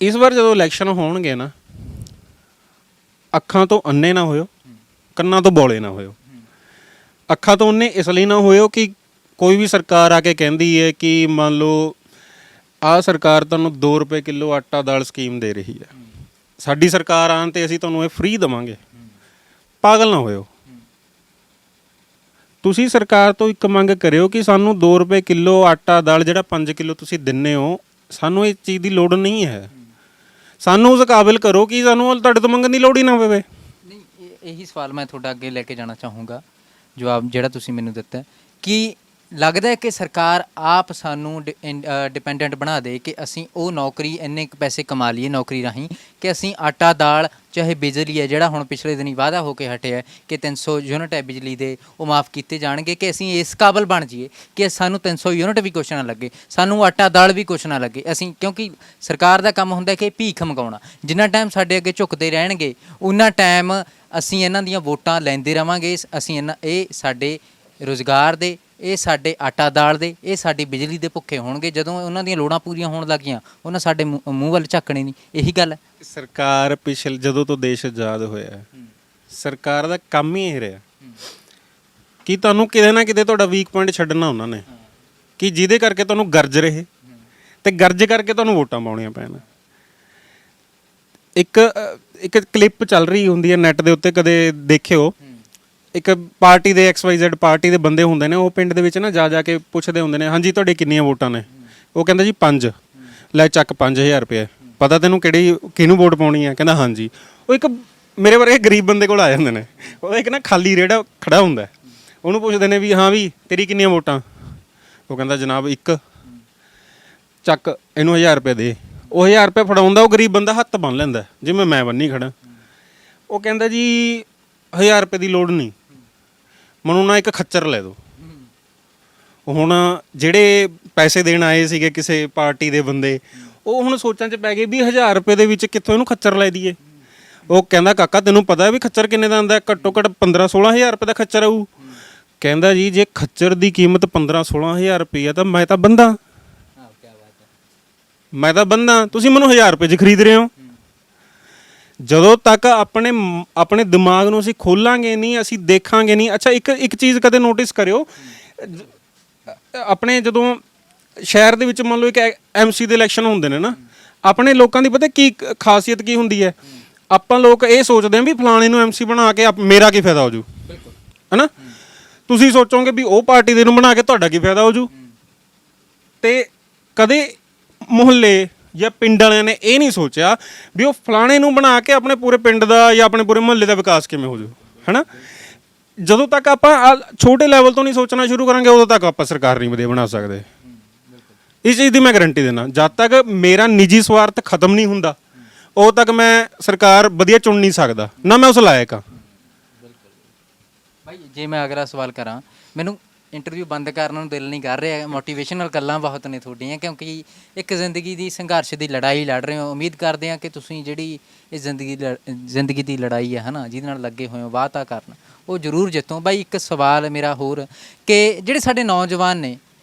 ਇਸ ਵਾਰ ਜਦੋਂ ਇਲੈਕਸ਼ਨ ਹੋਣਗੇ ਨਾ, ਅੱਖਾਂ ਤੋਂ ਅੰਨੇ ਨਾ ਹੋਇਓ, ਕੰਨਾਂ ਤੋਂ ਬੋਲੇ ਨਾ ਹੋਇਓ। ਅੱਖਾਂ ਤੋਂ ਅੰਨੇ ਇਸ ਲਈ ਨਾ ਹੋਇਓ ਕਿ ਕੋਈ ਵੀ ਸਰਕਾਰ ਆ ਕੇ ਕਹਿੰਦੀ ਹੈ ਕਿ ਮੰਨ ਲਓ ਆਹ ਸਰਕਾਰ ਤੁਹਾਨੂੰ 2 ਰੁਪਏ ਕਿਲੋ ਆਟਾ ਦਾਲ ਸਕੀਮ ਦੇ ਰਹੀ ਹੈ, ਸਾਡੀ ਸਰਕਾਰ ਆਉਣ 'ਤੇ ਅਸੀਂ ਤੁਹਾਨੂੰ ਇਹ ਫ੍ਰੀ ਦੇਵਾਂਗੇ। ਪਾਗਲ ਨਾ ਹੋਇਓ। ਤੁਸੀਂ ਸਰਕਾਰ ਤੋਂ ਇੱਕ ਮੰਗ ਕਰਿਓ ਕਿ ਸਾਨੂੰ 2 ਰੁਪਏ ਕਿਲੋ ਆਟਾ ਦਾਲ ਜਿਹੜਾ 5 ਕਿਲੋ ਤੁਸੀਂ ਦਿੰਦੇ ਹੋ, ਸਾਨੂੰ ਇਹ ਚੀਜ਼ ਦੀ ਲੋੜ ਨਹੀਂ ਹੈ। ਸਾਨੂੰ ਉਸ ਕਾਬਿਲ ਕਰੋ ਕਿ ਸਾਨੂੰ ਤੁਹਾਡੇ ਤੋਂ ਮੰਗਣ ਦੀ ਲੋੜ ਹੀ ਨਾ ਪਵੇ। ਨਹੀਂ, ਇਹੀ ਸਵਾਲ ਮੈਂ ਤੁਹਾਡਾ ਅੱਗੇ ਲੈ ਕੇ ਜਾਣਾ ਚਾਹੂੰਗਾ, ਜਵਾਬ ਜਿਹੜਾ ਤੁਸੀਂ ਮੈਨੂੰ ਦਿੱਤਾ, ਕਿ ਲੱਗਦਾ ਹੈ ਕਿ ਸਰਕਾਰ ਆਪ ਸਾਨੂੰ ਡਿਪੈਂਡੈਂਟ ਬਣਾ ਦੇ ਕਿ ਅਸੀਂ ਉਹ ਨੌਕਰੀ ਇੰਨੇ ਕੁ ਪੈਸੇ ਕਮਾ ਲਈਏ ਨੌਕਰੀ ਰਾਹੀਂ ਕਿ ਅਸੀਂ ਆਟਾ ਦਾਲ ਚਾਹੇ ਬਿਜਲੀ ਹੈ, ਜਿਹੜਾ ਹੁਣ ਪਿਛਲੇ ਦਿਨੀ ਵਾਅਦਾ ਹੋ ਕੇ ਹਟਿਆ ਕਿ 300 ਯੂਨਿਟ ਹੈ ਬਿਜਲੀ ਦੇ, ਉਹ ਮਾਫ ਕੀਤੇ ਜਾਣਗੇ, ਕਿ ਅਸੀਂ ਇਸ ਕਾਬਲ ਬਣ ਜਾਈਏ ਕਿ ਸਾਨੂੰ 300 ਯੂਨਿਟ ਵੀ ਕੁਛ ਨਾ ਲੱਗੇ, ਸਾਨੂੰ ਆਟਾ ਦਾਲ ਵੀ ਕੁਛ ਨਾ ਲੱਗੇ। ਅਸੀਂ, ਕਿਉਂਕਿ ਸਰਕਾਰ ਦਾ ਕੰਮ ਹੁੰਦਾ ਕਿ ਭੀਖ ਮੰਗਾਉਣਾ, ਜਿੰਨਾ ਟਾਈਮ ਸਾਡੇ ਅੱਗੇ ਝੁਕਦੇ ਰਹਿਣਗੇ ਉਨਾ ਟਾਈਮ ਅਸੀਂ ਇਹਨਾਂ ਦੀਆਂ ਵੋਟਾਂ ਲੈਂਦੇ ਰਵਾਂਗੇ। ਅਸੀਂ ਇਹ ਸਾਡੇ ਰੁਜ਼ਗਾਰ ਦੇ, ਇਹ ਸਾਡੇ ਆਟਾ ਦਾਲ ਦੇ, ਇਹ ਸਾਡੀ ਬਿਜਲੀ ਦੇ ਭੁੱਖੇ ਹੋਣਗੇ। ਜਦੋਂ ਉਹਨਾਂ ਦੀਆਂ ਲੋੜਾਂ ਪੂਰੀਆਂ ਹੋਣ ਲੱਗੀਆਂ, ਉਹਨਾਂ ਸਾਡੇ ਮੂੰਹ ਵੱਲ ਝਾਕਣੇ ਨਹੀਂ। ਇਹੀ ਗੱਲ ਹੈ। ਸਰਕਾਰ ਜਦੋਂ ਤੋਂ ਦੇਸ਼ ਆਜ਼ਾਦ ਹੋਇਆ, ਸਰਕਾਰ ਦਾ ਕੰਮ ਹੀ ਇਹ ਰਿਹਾ ਕਿ ਤੁਹਾਨੂੰ ਕਿਤੇ ਨਾ ਕਿਤੇ ਤੁਹਾਡਾ ਵੀਕ ਪੁਆਇੰਟ ਛੱਡਣਾ ਉਹਨਾਂ ਨੇ, ਕਿ ਜਿਹਦੇ ਕਰਕੇ ਤੁਹਾਨੂੰ ਗਰਜ ਰਹੇ ਤੇ ਗਰਜ ਕਰਕੇ ਤੁਹਾਨੂੰ ਵੋਟਾਂ ਪਾਉਣੀਆਂ ਪੈਣ। ਇੱਕ ਕਲਿੱਪ ਚੱਲ ਰਹੀ ਹੁੰਦੀ ਹੈ ਨੈੱਟ ਦੇ ਉੱਤੇ, ਕਦੇ ਦੇਖਿਓ, ਇੱਕ ਪਾਰਟੀ ਦੇ XYZ ਪਾਰਟੀ ਦੇ ਬੰਦੇ ਹੁੰਦੇ ਨੇ, ਉਹ ਪਿੰਡ ਦੇ ਵਿੱਚ ਨਾ ਜਾ ਕੇ ਪੁੱਛਦੇ ਹੁੰਦੇ ਨੇ, ਹਾਂਜੀ ਤੁਹਾਡੇ ਕਿੰਨੀਆਂ ਵੋਟਾਂ ਨੇ? ਉਹ ਕਹਿੰਦਾ ਜੀ 5। ਲੈ ਚੱਕ 5000 ਰੁਪਏ, ਪਤਾ ਤੈਨੂੰ ਕਿਹਨੂੰ ਵੋਟ ਪਾਉਣੀ ਹੈ? ਕਹਿੰਦਾ ਹਾਂਜੀ। ਉਹ ਇੱਕ ਮੇਰੇ ਵਰਗੇ ਗਰੀਬ ਬੰਦੇ ਕੋਲ ਆ ਜਾਂਦੇ ਨੇ, ਉਹਦਾ ਇੱਕ ਨਾ ਖਾਲੀ ਰੇੜਾ ਖੜਾ ਹੁੰਦਾ, ਉਹਨੂੰ ਪੁੱਛਦੇ ਨੇ ਵੀ ਹਾਂ ਵੀ ਤੇਰੀ ਕਿੰਨੀਆਂ ਵੋਟਾਂ? ਉਹ ਕਹਿੰਦਾ ਜਨਾਬ 1। ਚੱਕ ਇਹਨੂੰ 1000 ਰੁਪਏ ਦੇ। ਉਹ 1000 ਰੁਪਏ ਫੜਾਉਂਦਾ, ਉਹ ਗਰੀਬ ਬੰਦਾ ਹੱਥ ਬੰਨ ਲੈਂਦਾ ਜਿਵੇਂ ਮੈਂ ਬੰਨੀ ਖੜਾ। ਉਹ ਕਹਿੰਦਾ ਜੀ 1000 ਰੁਪਏ ਦੀ ਲੋੜ ਨਹੀਂ, ਮੈਨੂੰ ਨਾ ਇੱਕ ਖੱਚਰ ਲੈ ਦਿਓ। ਹੁਣ ਜਿਹੜੇ ਪੈਸੇ ਦੇਣ ਆਏ ਸੀਗੇ ਕਿਸੇ ਪਾਰਟੀ ਦੇ ਬੰਦੇ, ਉਹ ਹੁਣ ਸੋਚਾਂ 'ਚ ਪੈ ਗਏ ਵੀ 1000 ਰੁਪਏ ਦੇ ਵਿੱਚ ਕਿੱਥੋਂ ਇਹਨੂੰ ਖੱਚਰ ਲੈ ਦਈਏ। ਉਹ ਕਹਿੰਦਾ ਕਾਕਾ ਤੈਨੂੰ ਪਤਾ ਵੀ ਖੱਚਰ ਕਿੰਨੇ ਦਾ ਆਉਂਦਾ? ਘੱਟੋ ਘੱਟ 15-16 ਹਜ਼ਾਰ ਰੁਪਏ ਦਾ ਖੱਚਰ ਆਊ। ਕਹਿੰਦਾ ਜੀ ਜੇ ਖੱਚਰ ਦੀ ਕੀਮਤ 15-16 ਹਜ਼ਾਰ ਰੁਪਏ ਤਾਂ ਮੈਂ ਤਾਂ ਬੰਦਾ, ਤੁਸੀਂ ਮੈਨੂੰ 1000 ਰੁਪਏ 'ਚ ਖਰੀਦ ਰਹੇ ਹੋ। ਜਦੋਂ ਤੱਕ ਆਪਣੇ ਦਿਮਾਗ ਨੂੰ ਅਸੀਂ ਖੋਲਾਂਗੇ ਨਹੀਂ, ਅਸੀਂ ਦੇਖਾਂਗੇ ਨਹੀਂ। ਅੱਛਾ, ਇੱਕ ਚੀਜ਼ ਕਦੇ ਨੋਟਿਸ ਕਰਿਓ, ਆਪਣੇ ਜਦੋਂ ਸ਼ਹਿਰ ਦੇ ਵਿੱਚ ਮੰਨ ਲਓ ਇੱਕ MC ਦੇ ਇਲੈਕਸ਼ਨ ਹੁੰਦੇ ਨੇ ਨਾ, ਆਪਣੇ ਲੋਕਾਂ ਦੀ ਪਤਾ ਕੀ ਖਾਸੀਅਤ ਕੀ ਹੁੰਦੀ ਹੈ? ਆਪਾਂ ਲੋਕ ਇਹ ਸੋਚਦੇ ਹਾਂ ਵੀ ਫਲਾਣੇ ਨੂੰ MC ਬਣਾ ਕੇ ਮੇਰਾ ਕੀ ਫਾਇਦਾ ਹੋ ਜੂ, ਹੈ ਨਾ? ਤੁਸੀਂ ਸੋਚੋਗੇ ਵੀ ਉਹ ਪਾਰਟੀ ਦੇ ਨੂੰ ਬਣਾ ਕੇ ਤੁਹਾਡਾ ਕੀ ਫਾਇਦਾ ਹੋ ਜੂ। ਤੇ ਕਦੇ ਮੁਹੱਲੇ ਜਾਂ ਪਿੰਡ ਵਾਲਿਆਂ ਨੇ ਇਹ ਨਹੀਂ ਸੋਚਿਆ ਵੀ ਉਹ ਫਲਾਣੇ ਨੂੰ ਬਣਾ ਕੇ ਆਪਣੇ ਪੂਰੇ ਪਿੰਡ ਦਾ ਜਾਂ ਆਪਣੇ ਪੂਰੇ ਮੁਹੱਲੇ ਦਾ ਵਿਕਾਸ ਕਿਵੇਂ ਹੋ ਜੂ, ਹੈ ਨਾ? ਜਦੋਂ ਤੱਕ ਆਪਾਂ ਛੋਟੇ ਲੈਵਲ ਤੋਂ ਨਹੀਂ ਸੋਚਣਾ ਸ਼ੁਰੂ ਕਰਾਂਗੇ, ਉਦੋਂ ਤੱਕ ਆਪਾਂ ਸਰਕਾਰ ਨਹੀਂ ਵਧੀਆ ਬਣਾ ਸਕਦੇ। ਇਸ ਚੀਜ਼ ਦੀ ਮੈਂ ਗਾਰੰਟੀ ਦਿੰਦਾ। ਜਦ ਤੱਕ ਮੇਰਾ ਨਿੱਜੀ ਸਵਾਰਥ ਖਤਮ ਨਹੀਂ ਹੁੰਦਾ, ਉਦੋਂ ਤੱਕ ਮੈਂ ਸਰਕਾਰ ਵਧੀਆ ਚੁਣ ਨਹੀਂ ਸਕਦਾ, ਨਾ ਮੈਂ ਉਸ ਲਾਇਕ ਹਾਂ। ਭਾਈ ਜੇ ਮੈਂ ਅਗਲਾ ਸਵਾਲ ਕਰਾਂ, ਮੈਨੂੰ ਇੰਟਰਵਿਊ ਬੰਦ ਕਰਨ ਨੂੰ ਦਿਲ ਨਹੀਂ ਕਰ ਰਿਹਾ, ਮੋਟੀਵੇਸ਼ਨਲ ਗੱਲਾਂ ਬਹੁਤ ਨੇ ਤੁਹਾਡੀਆਂ, ਕਿਉਂਕਿ ਇੱਕ ਜ਼ਿੰਦਗੀ ਦੀ ਸੰਘਰਸ਼ ਦੀ ਲੜਾਈ ਲੜ ਰਹੇ ਹੋ। ਉਮੀਦ ਕਰਦੇ ਹਾਂ ਕਿ ਤੁਸੀਂ ਜਿਹੜੀ ਇਹ ਜ਼ਿੰਦਗੀ ਦੀ ਲੜਾਈ ਹੈ ਨਾ, ਜਿਹਦੇ ਨਾਲ ਲੱਗੇ ਹੋਏ ਹੋ ਵਾਅਦਾ ਕਰਨ, ਉਹ ਜ਼ਰੂਰ ਜਿੱਤੋ। ਬਾਈ ਇੱਕ ਸਵਾਲ ਮੇਰਾ ਹੋਰ, ਕਿ ਜਿਹੜੇ ਸਾਡੇ ਨੌਜਵਾਨ ਨੇ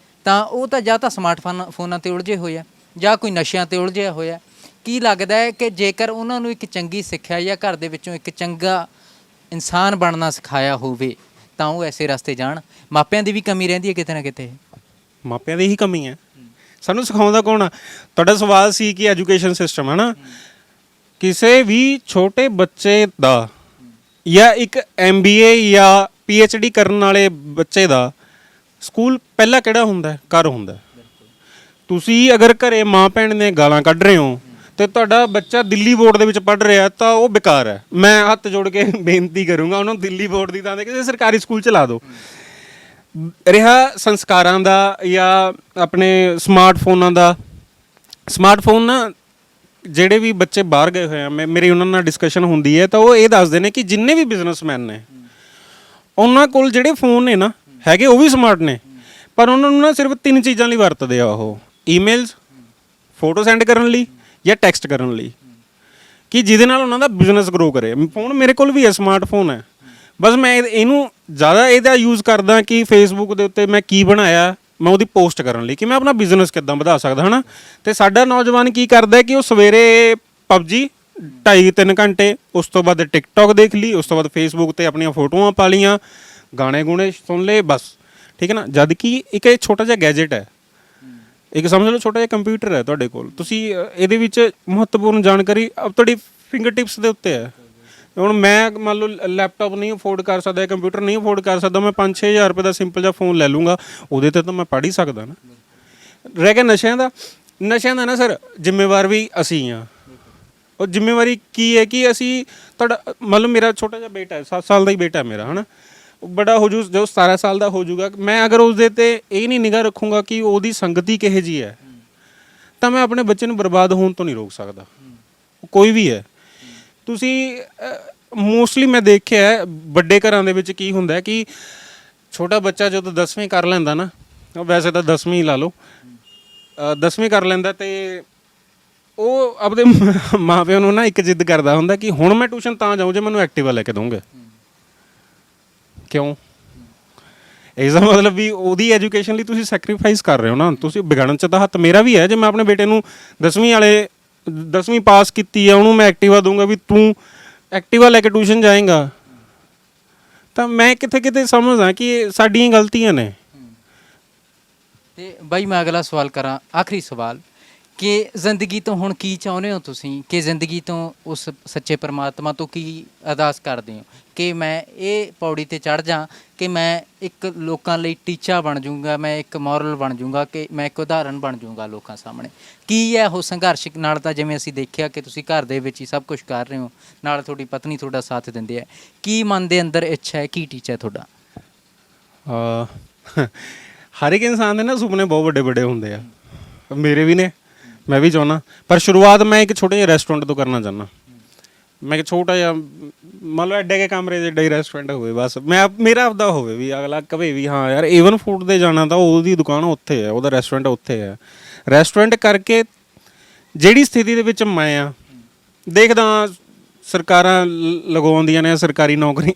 ਤਾਂ ਉਹ ਤਾਂ ਜਾਂ ਤਾਂ ਫੋਨਾਂ 'ਤੇ ਉਲਝੇ ਹੋਏ ਆ ਜਾਂ ਕੋਈ ਨਸ਼ਿਆਂ 'ਤੇ ਉਲਝਿਆ ਹੋਇਆ। ਕੀ ਲੱਗਦਾ ਹੈ ਕਿ ਜੇਕਰ ਉਹਨਾਂ ਨੂੰ ਇੱਕ ਚੰਗੀ ਸਿੱਖਿਆ ਜਾਂ ਘਰ ਦੇ ਵਿੱਚੋਂ ਇੱਕ ਚੰਗਾ ਇਨਸਾਨ ਬਣਨਾ ਸਿਖਾਇਆ ਹੋਵੇ ਤਾਂ ਉਹ ਐਸੇ ਰਸਤੇ ਜਾਣ? ਮਾਪਿਆਂ ਦੀ ਵੀ ਕਮੀ ਰਹਿੰਦੀ ਹੈ ਕਿਤੇ ਨਾ ਕਿਤੇ। ਮਾਪਿਆਂ ਦੀ ਹੀ ਕਮੀ ਹੈ, ਸਾਨੂੰ ਸਿਖਾਉਂਦਾ ਕੌਣ ਆ? ਤੁਹਾਡਾ ਸਵਾਲ ਸੀ ਕਿ ਐਜੂਕੇਸ਼ਨ ਸਿਸਟਮ ਹੈ ਨਾ, ਕਿਸੇ ਵੀ ਛੋਟੇ ਬੱਚੇ ਦਾ ਜਾਂ ਇੱਕ MBA ਜਾਂ PhD ਕਰਨ ਵਾਲੇ ਬੱਚੇ ਦਾ ਸਕੂਲ ਪਹਿਲਾਂ ਕਿਹੜਾ ਹੁੰਦਾ? ਘਰ ਹੁੰਦਾ। ਤੁਸੀਂ ਅਗਰ ਘਰੇ ਮਾਂ ਭੈਣ ਨੇ ਗਾਲਾਂ ਕੱਢ ਰਹੇ ਹੋ ਤੇ ਤੁਹਾਡਾ ਬੱਚਾ ਦਿੱਲੀ ਬੋਰਡ ਦੇ ਵਿੱਚ ਪੜ੍ਹ ਰਿਹਾ ਤਾਂ ਉਹ ਬੇਕਾਰ ਹੈ। ਮੈਂ ਹੱਥ ਜੋੜ ਕੇ ਬੇਨਤੀ ਕਰੂੰਗਾ ਉਹਨੂੰ ਦਿੱਲੀ ਬੋਰਡ ਦੀ ਥਾਂ ਤੇ ਕਿਸੇ ਸਰਕਾਰੀ ਸਕੂਲ ਚ ਲਾ ਦਿਓ। ਰਿਹਾ ਸੰਸਕਾਰਾਂ ਦਾ ਜਾਂ ਆਪਣੇ ਸਮਾਰਟਫੋਨਾਂ ਦਾ, ਸਮਾਰਟਫੋਨ ਨਾ ਜਿਹੜੇ ਵੀ ਬੱਚੇ ਬਾਹਰ ਗਏ ਹੋਏ ਆ, ਮੇਰੀ ਉਹਨਾਂ ਨਾਲ ਡਿਸਕਸ਼ਨ ਹੁੰਦੀ ਹੈ ਤਾਂ ਉਹ ਇਹ ਦੱਸਦੇ ਨੇ ਕਿ ਜਿੰਨੇ ਵੀ ਬਿਜ਼ਨਸਮੈਨ ਨੇ ਉਹਨਾਂ ਕੋਲ ਜਿਹੜੇ ਫੋਨ ਨੇ ਨਾ ਹੈਗੇ ਉਹ ਵੀ ਸਮਾਰਟ ਨੇ, ਪਰ ਉਹਨਾਂ ਨੂੰ ਨਾ ਸਿਰਫ 3 ਚੀਜ਼ਾਂ ਲਈ ਵਰਤਦੇ ਆ ਉਹ, ਈਮੇਲਸ, ਫੋਟੋ ਸੈਂਡ ਕਰਨ ਲਈ ਜਾਂ ਟੈਕਸਟ ਕਰਨ ਲਈ, ਕਿ ਜਿਹਦੇ ਨਾਲ ਉਹਨਾਂ ਦਾ ਬਿਜ਼ਨਸ ਗਰੋ ਕਰੇ। ਫੋਨ ਮੇਰੇ ਕੋਲ ਵੀ ਹੈ, ਸਮਾਰਟਫੋਨ ਹੈ, ਬਸ ਮੈਂ ਇਹਨੂੰ ਜ਼ਿਆਦਾ ਇਹਦਾ ਯੂਜ਼ ਕਰਦਾ ਕਿ ਫੇਸਬੁੱਕ ਦੇ ਉੱਤੇ ਮੈਂ ਕੀ ਬਣਾਇਆ ਮੈਂ ਉਹਦੀ ਪੋਸਟ ਕਰਨ ਲਈ, ਕਿ ਮੈਂ ਆਪਣਾ ਬਿਜ਼ਨਸ ਕਿੱਦਾਂ ਵਧਾ ਸਕਦਾ ਹੈ ਨਾ। ਅਤੇ ਸਾਡਾ ਨੌਜਵਾਨ ਕੀ ਕਰਦਾ ਕਿ ਉਹ ਸਵੇਰੇ PUBG 2.5-3 ਘੰਟੇ, ਉਸ ਤੋਂ ਬਾਅਦ ਟਿਕਟੋਕ ਦੇਖ ਲਈ, ਉਸ ਤੋਂ ਬਾਅਦ ਫੇਸਬੁੱਕ 'ਤੇ ਆਪਣੀਆਂ ਫੋਟੋਆਂ ਪਾ ਲਈਆਂ, ਗਾਣੇ ਗੁਣੇ ਸੁਣ ਲਏ, ਬਸ ਠੀਕ ਹੈ ਨਾ। ਜਦ ਕਿ ਇੱਕ ਇਹ ਛੋਟਾ ਜਿਹਾ ਗੈਜਟ ਹੈ, ਇੱਕ ਸਮਝ ਲਓ ਛੋਟਾ ਜਿਹਾ ਕੰਪਿਊਟਰ ਹੈ ਤੁਹਾਡੇ ਕੋਲ, ਤੁਸੀਂ ਇਹਦੇ ਵਿੱਚ ਮਹੱਤਵਪੂਰਨ ਜਾਣਕਾਰੀ ਤੁਹਾਡੀ ਫਿੰਗਰ ਟਿਪਸ ਦੇ ਉੱਤੇ ਹੈ। ਹੁਣ ਮੈਂ ਮੰਨ ਲਓ ਲੈਪਟਾਪ ਨਹੀਂ ਅਫੋਰਡ ਕਰ ਸਕਦਾ, ਕੰਪਿਊਟਰ ਨਹੀਂ ਅਫੋਰਡ ਕਰ ਸਕਦਾ, ਮੈਂ 5-6 ਹਜ਼ਾਰ ਰੁਪਏ ਦਾ ਸਿੰਪਲ ਜਿਹਾ ਫੋਨ ਲੈ ਲੂੰਗਾ, ਉਹਦੇ 'ਤੇ ਤਾਂ ਮੈਂ ਪੜ੍ਹ ਹੀ ਸਕਦਾ ਨਾ। ਰਹਿ ਗਿਆ ਨਸ਼ਿਆਂ ਦਾ, ਨਸ਼ਿਆਂ ਦਾ ਨਾ ਸਰ ਜ਼ਿੰਮੇਵਾਰ ਵੀ ਅਸੀਂ ਹਾਂ। ਉਹ ਜ਼ਿੰਮੇਵਾਰੀ ਕੀ ਹੈ ਕਿ ਅਸੀਂ ਤੁਹਾਡਾ ਮੰਨ ਲਓ ਮੇਰਾ ਛੋਟਾ ਜਿਹਾ ਬੇਟਾ ਹੈ, 7 ਸਾਲ ਦਾ ਹੀ ਬੇਟਾ ਹੈ ਮੇਰਾ, ਹੈ ਨਾ, ਬੜਾ ਹੋ ਜੂ ਜਦੋਂ 17 ਸਾਲ ਦਾ ਹੋ ਜਾਊਗਾ, ਮੈਂ ਅਗਰ ਉਸਦੇ 'ਤੇ ਇਹ ਨਹੀਂ ਨਿਗਾਹ ਰੱਖੂੰਗਾ ਕਿ ਉਹਦੀ ਸੰਗਤੀ ਕਿਹੋ ਜਿਹੀ ਹੈ ਤਾਂ ਮੈਂ ਆਪਣੇ ਬੱਚੇ ਨੂੰ ਬਰਬਾਦ ਹੋਣ ਤੋਂ ਨਹੀਂ ਰੋਕ ਸਕਦਾ, ਕੋਈ ਵੀ ਹੈ। ਤੁਸੀਂ ਮੋਸਟਲੀ ਮੈਂ ਦੇਖਿਆ ਵੱਡੇ ਘਰਾਂ ਦੇ ਵਿੱਚ ਕੀ ਹੁੰਦਾ ਕਿ ਛੋਟਾ ਬੱਚਾ ਜਦੋਂ 10ਵੀਂ ਕਰ ਲੈਂਦਾ ਨਾ, ਵੈਸੇ ਤਾਂ 10ਵੀਂ ਲਾ ਲਓ, 10ਵੀਂ ਕਰ ਲੈਂਦਾ ਅਤੇ ਉਹ ਆਪਣੇ ਮਾਂ ਪਿਓ ਨੂੰ ਨਾ ਇੱਕ ਜਿੱਦ ਕਰਦਾ ਹੁੰਦਾ ਕਿ ਹੁਣ ਮੈਂ ਟਿਊਸ਼ਨ ਤਾਂ ਜਾਊਂ ਜੇ ਮੈਨੂੰ ਐਕਟਿਵਾ ਲੈ ਕੇ ਦਊਂਗੇ। ਕਿਉਂ? ਇਸ ਦਾ ਮਤਲਬ ਵੀ ਉਹਦੀ ਐਜੂਕੇਸ਼ਨ ਲਈ ਤੁਸੀਂ ਸੈਕਰੀਫਾਈਸ ਕਰ ਰਹੇ ਹੋ ਨਾ। ਤੁਸੀਂ ਵਿਗੜਨ 'ਚ ਤਾਂ ਹੱਥ ਮੇਰਾ ਵੀ ਹੈ। ਜੇ ਮੈਂ ਆਪਣੇ ਬੇਟੇ ਨੂੰ 10ਵੀਂ ਪਾਸ ਕੀਤੀ ਆ, ਉਹਨੂੰ ਮੈਂ ਐਕਟਿਵਾ ਦਊਂਗਾ ਵੀ ਤੂੰ ਐਕਟਿਵਾ ਲੈ ਕੇ ਟਿਊਸ਼ਨ ਜਾਏਗਾ, ਤਾਂ ਮੈਂ ਕਿਤੇ ਕਿਤੇ ਸਮਝਦਾ ਕਿ ਸਾਡੀਆਂ ਗਲਤੀਆਂ ਨੇ। ਤੇ ਬਾਈ ਮੈਂ ਅਗਲਾ ਸਵਾਲ ਕਰਾਂ, ਆਖਰੀ ਸਵਾਲ, ਕਿ ਜ਼ਿੰਦਗੀ ਤੋਂ ਹੁਣ ਕੀ ਚਾਹੁੰਦੇ ਹੋ ਤੁਸੀਂ? ਕਿ ਜ਼ਿੰਦਗੀ ਤੋਂ ਉਸ ਸੱਚੇ ਪਰਮਾਤਮਾ ਤੋਂ ਕੀ ਅਰਦਾਸ ਕਰਦੇ ਹੋ ਕਿ ਮੈਂ ਇਹ ਪੌੜੀ 'ਤੇ ਚੜ੍ਹ ਜਾਂ, ਕਿ ਮੈਂ ਇੱਕ ਲੋਕਾਂ ਲਈ ਟੀਚਾ ਬਣ ਜਾਊਂਗਾ, ਮੈਂ ਇੱਕ ਮੋਰਲ ਬਣ ਜਾਊਂਗਾ, ਕਿ ਮੈਂ ਇੱਕ ਉਦਾਹਰਨ ਬਣ ਜਾਊਂਗਾ ਲੋਕਾਂ ਸਾਹਮਣੇ? ਕੀ ਹੈ ਉਹ ਸੰਘਰਸ਼? ਨਾਲ ਤਾਂ ਜਿਵੇਂ ਅਸੀਂ ਦੇਖਿਆ ਕਿ ਤੁਸੀਂ ਘਰ ਦੇ ਵਿੱਚ ਹੀ ਸਭ ਕੁਝ ਕਰ ਰਹੇ ਹੋ, ਨਾਲ ਤੁਹਾਡੀ ਪਤਨੀ ਤੁਹਾਡਾ ਸਾਥ ਦਿੰਦੇ ਹੈ, ਕੀ ਮਨ ਦੇ ਅੰਦਰ ਇੱਛਾ ਹੈ, ਕੀ ਟੀਚਾ ਹੈ ਤੁਹਾਡਾ? ਹਰ ਇੱਕ ਇਨਸਾਨ ਦੇ ਨਾ ਸੁਪਨੇ ਬਹੁਤ ਵੱਡੇ ਵੱਡੇ ਹੁੰਦੇ ਆ, ਮੇਰੇ ਵੀ ਨੇ, ਮੈਂ ਵੀ ਚਾਹੁੰਦਾ, ਪਰ ਸ਼ੁਰੂਆਤ ਮੈਂ ਇੱਕ ਛੋਟੇ ਜਿਹੇ ਰੈਸਟੋਰੈਂਟ ਤੋਂ ਕਰਨਾ ਚਾਹੁੰਦਾ। ਮੈਂ ਇੱਕ ਛੋਟਾ ਜਿਹਾ ਮੰਨ ਲਓ ਐਡੇ ਕੇ ਕਮਰੇ ਜਿੱਡਾ ਹੀ ਰੈਸਟੋਰੈਂਟ ਹੋਵੇ, ਬਸ ਮੇਰਾ ਆਪਦਾ ਹੋਵੇ, ਵੀ ਅਗਲਾ ਕਹੇ ਵੀ ਹਾਂ ਯਾਰ ਏਵਨ ਫੂਡ 'ਤੇ ਜਾਣਾ ਤਾਂ ਉਹਦੀ ਦੁਕਾਨ ਉੱਥੇ ਹੈ, ਉਹਦਾ ਰੈਸਟੋਰੈਂਟ ਉੱਥੇ ਹੈ। ਰੈਸਟੋਰੈਂਟ ਕਰਕੇ ਜਿਹੜੀ ਸਥਿਤੀ ਦੇ ਵਿੱਚ ਮੈਂ ਆ ਦੇਖਦਾ, ਸਰਕਾਰਾਂ ਲਗਵਾਉਂਦੀਆਂ ਨੇ ਸਰਕਾਰੀ ਨੌਕਰੀ,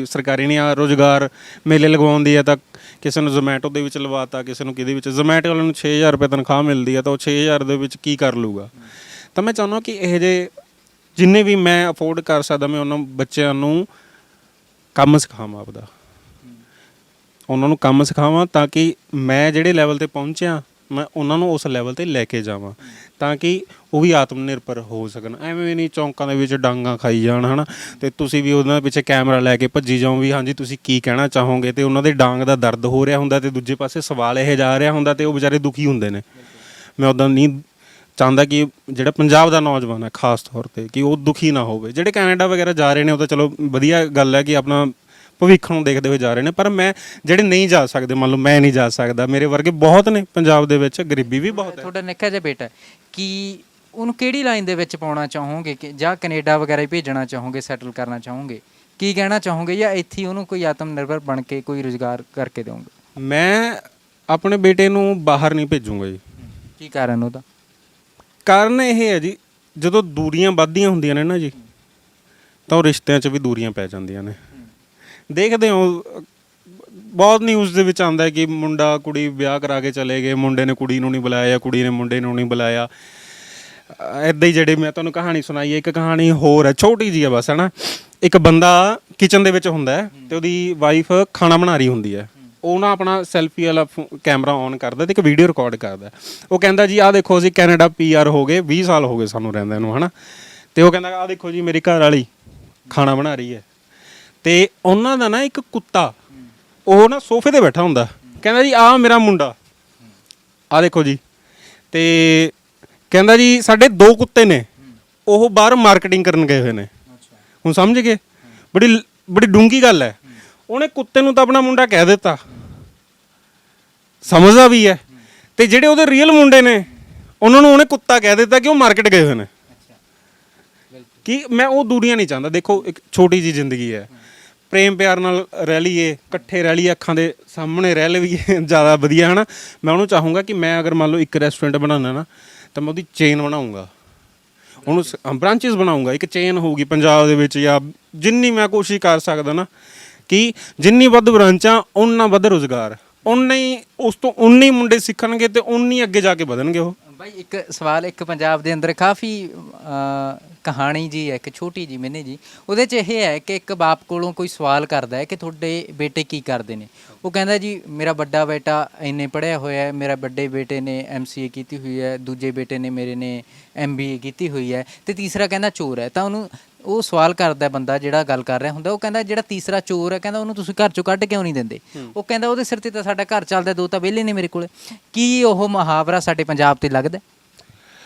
ਸਰਕਾਰੀ ਨਹੀਂ ਆ, ਰੁਜ਼ਗਾਰ ਮੇਲੇ ਲਗਵਾਉਂਦੀ ਹੈ, ਤਾਂ ਕਿਸੇ ਨੂੰ ਜ਼ੋਮੈਟੋ ਦੇ ਵਿੱਚ ਲਵਾਤਾ, ਕਿਸੇ ਨੂੰ ਕਿਹਦੇ ਵਿੱਚ। ਜ਼ੋਮੈਟੋ ਵਾਲੇ ਨੂੰ 6000 ਰੁਪਏ ਤਨਖਾਹ ਮਿਲਦੀ ਹੈ, ਤਾਂ ਉਹ 6000 ਦੇ ਵਿੱਚ ਕੀ ਕਰ ਲੂਗਾ? ਤਾਂ ਮੈਂ ਚਾਹੁੰਦਾ ਕਿ ਇਹੋ ਜਿਹੇ ਜਿੰਨੇ ਵੀ ਮੈਂ ਅਫੋਰਡ ਕਰ ਸਕਦਾ, ਮੈਂ ਉਹਨਾਂ ਬੱਚਿਆਂ ਨੂੰ ਕੰਮ ਸਿਖਾਵਾਂ, ਆਪਦਾ ਉਹਨਾਂ ਨੂੰ ਕੰਮ ਸਿਖਾਵਾਂ, ਤਾਂ ਕਿ ਮੈਂ ਜਿਹੜੇ ਲੈਵਲ 'ਤੇ ਪਹੁੰਚਿਆ ਮੈਂ ਉਹਨਾਂ ਨੂੰ ਉਸ ਲੈਵਲ 'ਤੇ ਲੈ ਕੇ ਜਾਵਾਂ, ਤਾਂ ਕਿ ਉਹ ਵੀ ਆਤਮ ਨਿਰਭਰ ਹੋ ਸਕਣ। ਐਵੇਂ ਨਹੀਂ ਚੌਂਕਾਂ ਦੇ ਵਿੱਚ ਡਾਂਗਾਂ ਖਾਈ ਜਾਣ, ਹੈ ਨਾ, ਅਤੇ ਤੁਸੀਂ ਵੀ ਉਹਨਾਂ ਪਿੱਛੇ ਕੈਮਰਾ ਲੈ ਕੇ ਭੱਜੀ ਜਾਓ ਵੀ ਹਾਂਜੀ ਤੁਸੀਂ ਕੀ ਕਹਿਣਾ ਚਾਹੋਗੇ, ਅਤੇ ਉਹਨਾਂ ਦੇ ਡਾਂਗ ਦਾ ਦਰਦ ਹੋ ਰਿਹਾ ਹੁੰਦਾ ਅਤੇ ਦੂਜੇ ਪਾਸੇ ਸਵਾਲ ਇਹ ਜਾ ਰਿਹਾ ਹੁੰਦਾ ਅਤੇ ਉਹ ਵਿਚਾਰੇ ਦੁਖੀ ਹੁੰਦੇ ਨੇ। ਮੈਂ ਉੱਦਾਂ ਨਹੀਂ ਚਾਹੁੰਦਾ ਕਿ ਜਿਹੜਾ ਪੰਜਾਬ ਦਾ ਨੌਜਵਾਨ ਹੈ ਖਾਸ ਤੌਰ 'ਤੇ ਕਿ ਉਹ ਦੁਖੀ ਨਾ ਹੋਵੇ। ਜਿਹੜੇ ਕੈਨੇਡਾ ਵਗੈਰਾ ਜਾ ਰਹੇ ਨੇ ਉਹ ਤਾਂ ਚਲੋ ਵਧੀਆ ਗੱਲ ਹੈ ਕਿ ਆਪਣਾ ਭਵਿੱਖ ਨੂੰ ਦੇਖਦੇ ਹੋਏ ਜਾ ਰਹੇ ਨੇ, ਪਰ ਮੈਂ ਜਿਹੜੇ ਨਹੀਂ ਜਾ ਸਕਦੇ, ਮੰਨ ਲਓ ਮੈਂ ਨਹੀਂ ਜਾ ਸਕਦਾ, ਮੇਰੇ ਵਰਗੇ ਬਹੁਤ ਨੇ ਪੰਜਾਬ ਦੇ ਵਿੱਚ, ਗਰੀਬੀ ਵੀ ਬਹੁਤ ਹੈ। ਤੁਹਾਡਾ ਨਿੱਕਾ ਜਿਹਾ ਬੇਟਾ, ਕੀ ਉਹਨੂੰ ਕਿਹੜੀ ਲਾਈਨ ਦੇ ਵਿੱਚ ਪਾਉਣਾ ਚਾਹੋਗੇ, ਕਿ ਜਾਂ ਕੈਨੇਡਾ ਵਗੈਰਾ ਹੀ ਭੇਜਣਾ ਚਾਹੋਗੇ, ਸੈਟਲ ਕਰਨਾ ਚਾਹੋਗੇ? ਕੀ ਕਹਿਣਾ ਚਾਹੋਗੇ ਜਾਂ ਇੱਥੇ ਹੀ ਉਹਨੂੰ ਕੋਈ ਆਤਮ ਨਿਰਭਰ ਬਣ ਕੇ ਕੋਈ ਰੁਜ਼ਗਾਰ ਕਰਕੇ ਦਿਓਗੇ? ਮੈਂ ਆਪਣੇ ਬੇਟੇ ਨੂੰ ਬਾਹਰ ਨਹੀਂ ਭੇਜੂੰਗਾ ਜੀ। ਕੀ ਕਾਰਨ ਉਹਦਾ? ਕਾਰਨ ਇਹ ਹੈ ਜੀ, ਜਦੋਂ ਦੂਰੀਆਂ ਵੱਧਦੀਆਂ ਹੁੰਦੀਆਂ ਨੇ ਨਾ ਜੀ, ਤਾਂ ਉਹ ਰਿਸ਼ਤਿਆਂ 'ਚ ਵੀ ਦੂਰੀਆਂ ਪੈ ਜਾਂਦੀਆਂ ਨੇ। ਦੇਖਦੇ ਹੋ ਬਹੁਤ ਨਿਊਜ਼ ਦੇ ਵਿੱਚ ਆਉਂਦਾ ਕਿ ਮੁੰਡਾ ਕੁੜੀ ਵਿਆਹ ਕਰਾ ਕੇ ਚਲੇ ਗਏ, ਮੁੰਡੇ ਨੇ ਕੁੜੀ ਨੂੰ ਨਹੀਂ ਬੁਲਾਇਆ ਜਾਂ ਕੁੜੀ ਨੇ ਮੁੰਡੇ ਨੂੰ ਨਹੀਂ ਬੁਲਾਇਆ। ਇੱਦਾਂ ਹੀ ਜਿਹੜੇ ਮੈਂ ਤੁਹਾਨੂੰ ਕਹਾਣੀ ਸੁਣਾਈ ਹੈ, ਇੱਕ ਕਹਾਣੀ ਹੋਰ ਹੈ, ਛੋਟੀ ਜਿਹੀ ਹੈ ਬਸ, ਹੈ ਨਾ। ਇੱਕ ਬੰਦਾ ਕਿਚਨ ਦੇ ਵਿੱਚ ਹੁੰਦਾ ਹੈ ਤੇ ਉਹਦੀ ਵਾਈਫ ਖਾਣਾ ਬਣਾ ਰਹੀ ਹੁੰਦੀ ਹੈ। ਉਹ ਨਾ ਆਪਣਾ ਸੈਲਫੀ ਵਾਲਾ ਕੈਮਰਾ ਔਨ ਕਰਦਾ ਤੇ ਇੱਕ ਵੀਡੀਓ ਰਿਕਾਰਡ ਕਰਦਾ। ਉਹ ਕਹਿੰਦਾ ਜੀ ਆਹ ਦੇਖੋ ਅਸੀਂ ਕੈਨੇਡਾ PR ਹੋ ਗਏ, 20 ਸਾਲ ਹੋ ਗਏ ਸਾਨੂੰ ਰਹਿੰਦਿਆਂ ਨੂੰ, ਹੈ ਨਾ। ਤੇ ਉਹ ਕਹਿੰਦਾ ਆਹ ਦੇਖੋ ਜੀ ਮੇਰੀ ਘਰ ਵਾਲੀ ਖਾਣਾ ਬਣਾ ਰਹੀ ਹੈ। ਤੇ ਉਹਨਾਂ ਦਾ ਨਾ ਇੱਕ ਕੁੱਤਾ ਉਹ ਨਾ ਸੋਫੇ ਤੇ ਬੈਠਾ ਹੁੰਦਾ, ਕਹਿੰਦਾ ਜੀ ਆਹ ਮੇਰਾ ਮੁੰਡਾ, ਆਹ ਦੇਖੋ ਜੀ। ਤੇ ਕਹਿੰਦਾ ਜੀ ਸਾਡੇ 2 ਕੁੱਤੇ ਨੇ, ਉਹ ਬਾਹਰ ਮਾਰਕੀਟਿੰਗ ਕਰਨ ਗਏ ਹੋਏ ਨੇ। ਹੁਣ ਸਮਝ ਗਏ, ਬੜੀ ਡੂੰਘੀ ਗੱਲ ਹੈ। ਉਹਨੇ ਕੁੱਤੇ ਨੂੰ ਤਾਂ ਆਪਣਾ ਮੁੰਡਾ ਕਹਿ ਦਿੱਤਾ, ਸਮਝਦਾ ਵੀ ਹੈ। ਤੇ ਜਿਹੜੇ ਉਹਦੇ ਰੀਅਲ ਮੁੰਡੇ ਨੇ ਉਹਨਾਂ ਨੂੰ ਉਹਨੇ ਕੁੱਤਾ ਕਹਿ ਦਿੱਤਾ ਕਿ ਉਹ ਮਾਰਕੀਟ ਗਏ ਹੋਏ ਨੇ। ਕਿ ਮੈਂ ਉਹ ਦੂਰੀਆਂ ਨਹੀਂ ਚਾਹੁੰਦਾ। ਦੇਖੋ ਇੱਕ ਛੋਟੀ ਜਿਹੀ ਜ਼ਿੰਦਗੀ ਹੈ, ਪ੍ਰੇਮ ਪਿਆਰ ਨਾਲ ਰਹਿ ਲਈਏ, ਇਕੱਠੇ ਰਹਿ ਲਈਏ, ਅੱਖਾਂ ਦੇ ਸਾਹਮਣੇ ਰਹਿ ਲਈਏ, ਜ਼ਿਆਦਾ ਵਧੀਆ, ਹੈ ਨਾ। ਮੈਂ ਉਹਨੂੰ ਚਾਹੂੰਗਾ ਕਿ ਮੈਂ ਅਗਰ ਮੰਨ ਲਓ ਇੱਕ ਰੈਸਟੋਰੈਂਟ ਬਣਾਉਣਾ ਨਾ, ਤਾਂ ਮੈਂ ਉਹਦੀ ਚੇਨ ਬਣਾਊਂਗਾ, ਉਹਨੂੰ ਬ੍ਰਾਂਚਿਸ ਬਣਾਊਂਗਾ। ਇੱਕ ਚੇਨ ਹੋਊਗੀ ਪੰਜਾਬ ਦੇ ਵਿੱਚ, ਜਾਂ ਜਿੰਨੀ ਮੈਂ ਕੋਸ਼ਿਸ਼ ਕਰ ਸਕਦਾ ਨਾ ਕਿ ਜਿੰਨੀ ਵੱਧ ਬ੍ਰਾਂਚਾਂ ਉਨਾ ਵੱਧ ਰੁਜ਼ਗਾਰ, ਉਨਾ ਹੀ ਉਸ ਤੋਂ ਉਨੇ ਹੀ ਮੁੰਡੇ ਸਿੱਖਣਗੇ ਤੇ ਉਨੀ ਅੱਗੇ ਜਾ ਕੇ ਵਧਣਗੇ ਉਹ। ਬਾਈ ਇੱਕ ਸਵਾਲ, ਇੱਕ ਪੰਜਾਬ ਦੇ ਅੰਦਰ ਕਾਫੀ ਕਹਾਣੀ ਜੀ ਹੈ, ਇੱਕ ਛੋਟੀ ਜੀ ਮੈਨੇ ਜੀ, ਉਹਦੇ 'ਚ ਇਹ ਹੈ ਕਿ ਇੱਕ ਬਾਪ ਕੋਲੋਂ ਕੋਈ ਸਵਾਲ ਕਰਦਾ ਹੈ ਕਿ ਤੁਹਾਡੇ ਬੇਟੇ ਕੀ ਕਰਦੇ ਨੇ। ਉਹ ਕਹਿੰਦਾ ਜੀ ਮੇਰਾ ਵੱਡਾ ਬੇਟਾ ਇੰਨੇ ਪੜ੍ਹਿਆ ਹੋਇਆ ਹੈ, ਮੇਰਾ ਵੱਡੇ ਬੇਟੇ ਨੇ MCA ਕੀਤੀ ਹੋਈ ਹੈ, ਦੂਜੇ ਬੇਟੇ ਨੇ ਮੇਰੇ ਨੇ MBA ਕੀਤੀ ਹੋਈ ਹੈ, ਤੇ ਤੀਸਰਾ ਕਹਿੰਦਾ ਚੋਰ ਹੈ। ਤਾਂ ਉਹਨੂੰ ਉਹ ਸਵਾਲ ਕਰਦਾ ਬੰਦਾ ਜਿਹੜਾ ਗੱਲ ਕਰ ਰਿਹਾ ਹੁੰਦਾ, ਉਹ ਕਹਿੰਦਾ ਜਿਹੜਾ ਤੀਸਰਾ ਚੋਰ ਹੈ, ਕਹਿੰਦਾ ਉਹਨੂੰ ਤੁਸੀਂ ਘਰ ਚੋਂ ਕੱਢ ਕਿਉਂ ਨਹੀਂ ਦਿੰਦੇ? ਉਹ ਕਹਿੰਦਾ ਉਹਦੇ ਸਿਰ ਤੇ ਤਾਂ ਸਾਡਾ ਘਰ ਚੱਲਦਾ, 2 ਤਾਂ ਵਿਹਲੇ ਨੇ ਮੇਰੇ ਕੋਲ। ਕੀ ਉਹ ਮੁਹਾਵਰਾ ਸਾਡੇ ਪੰਜਾਬ ਤੇ ਲੱਗਦਾ?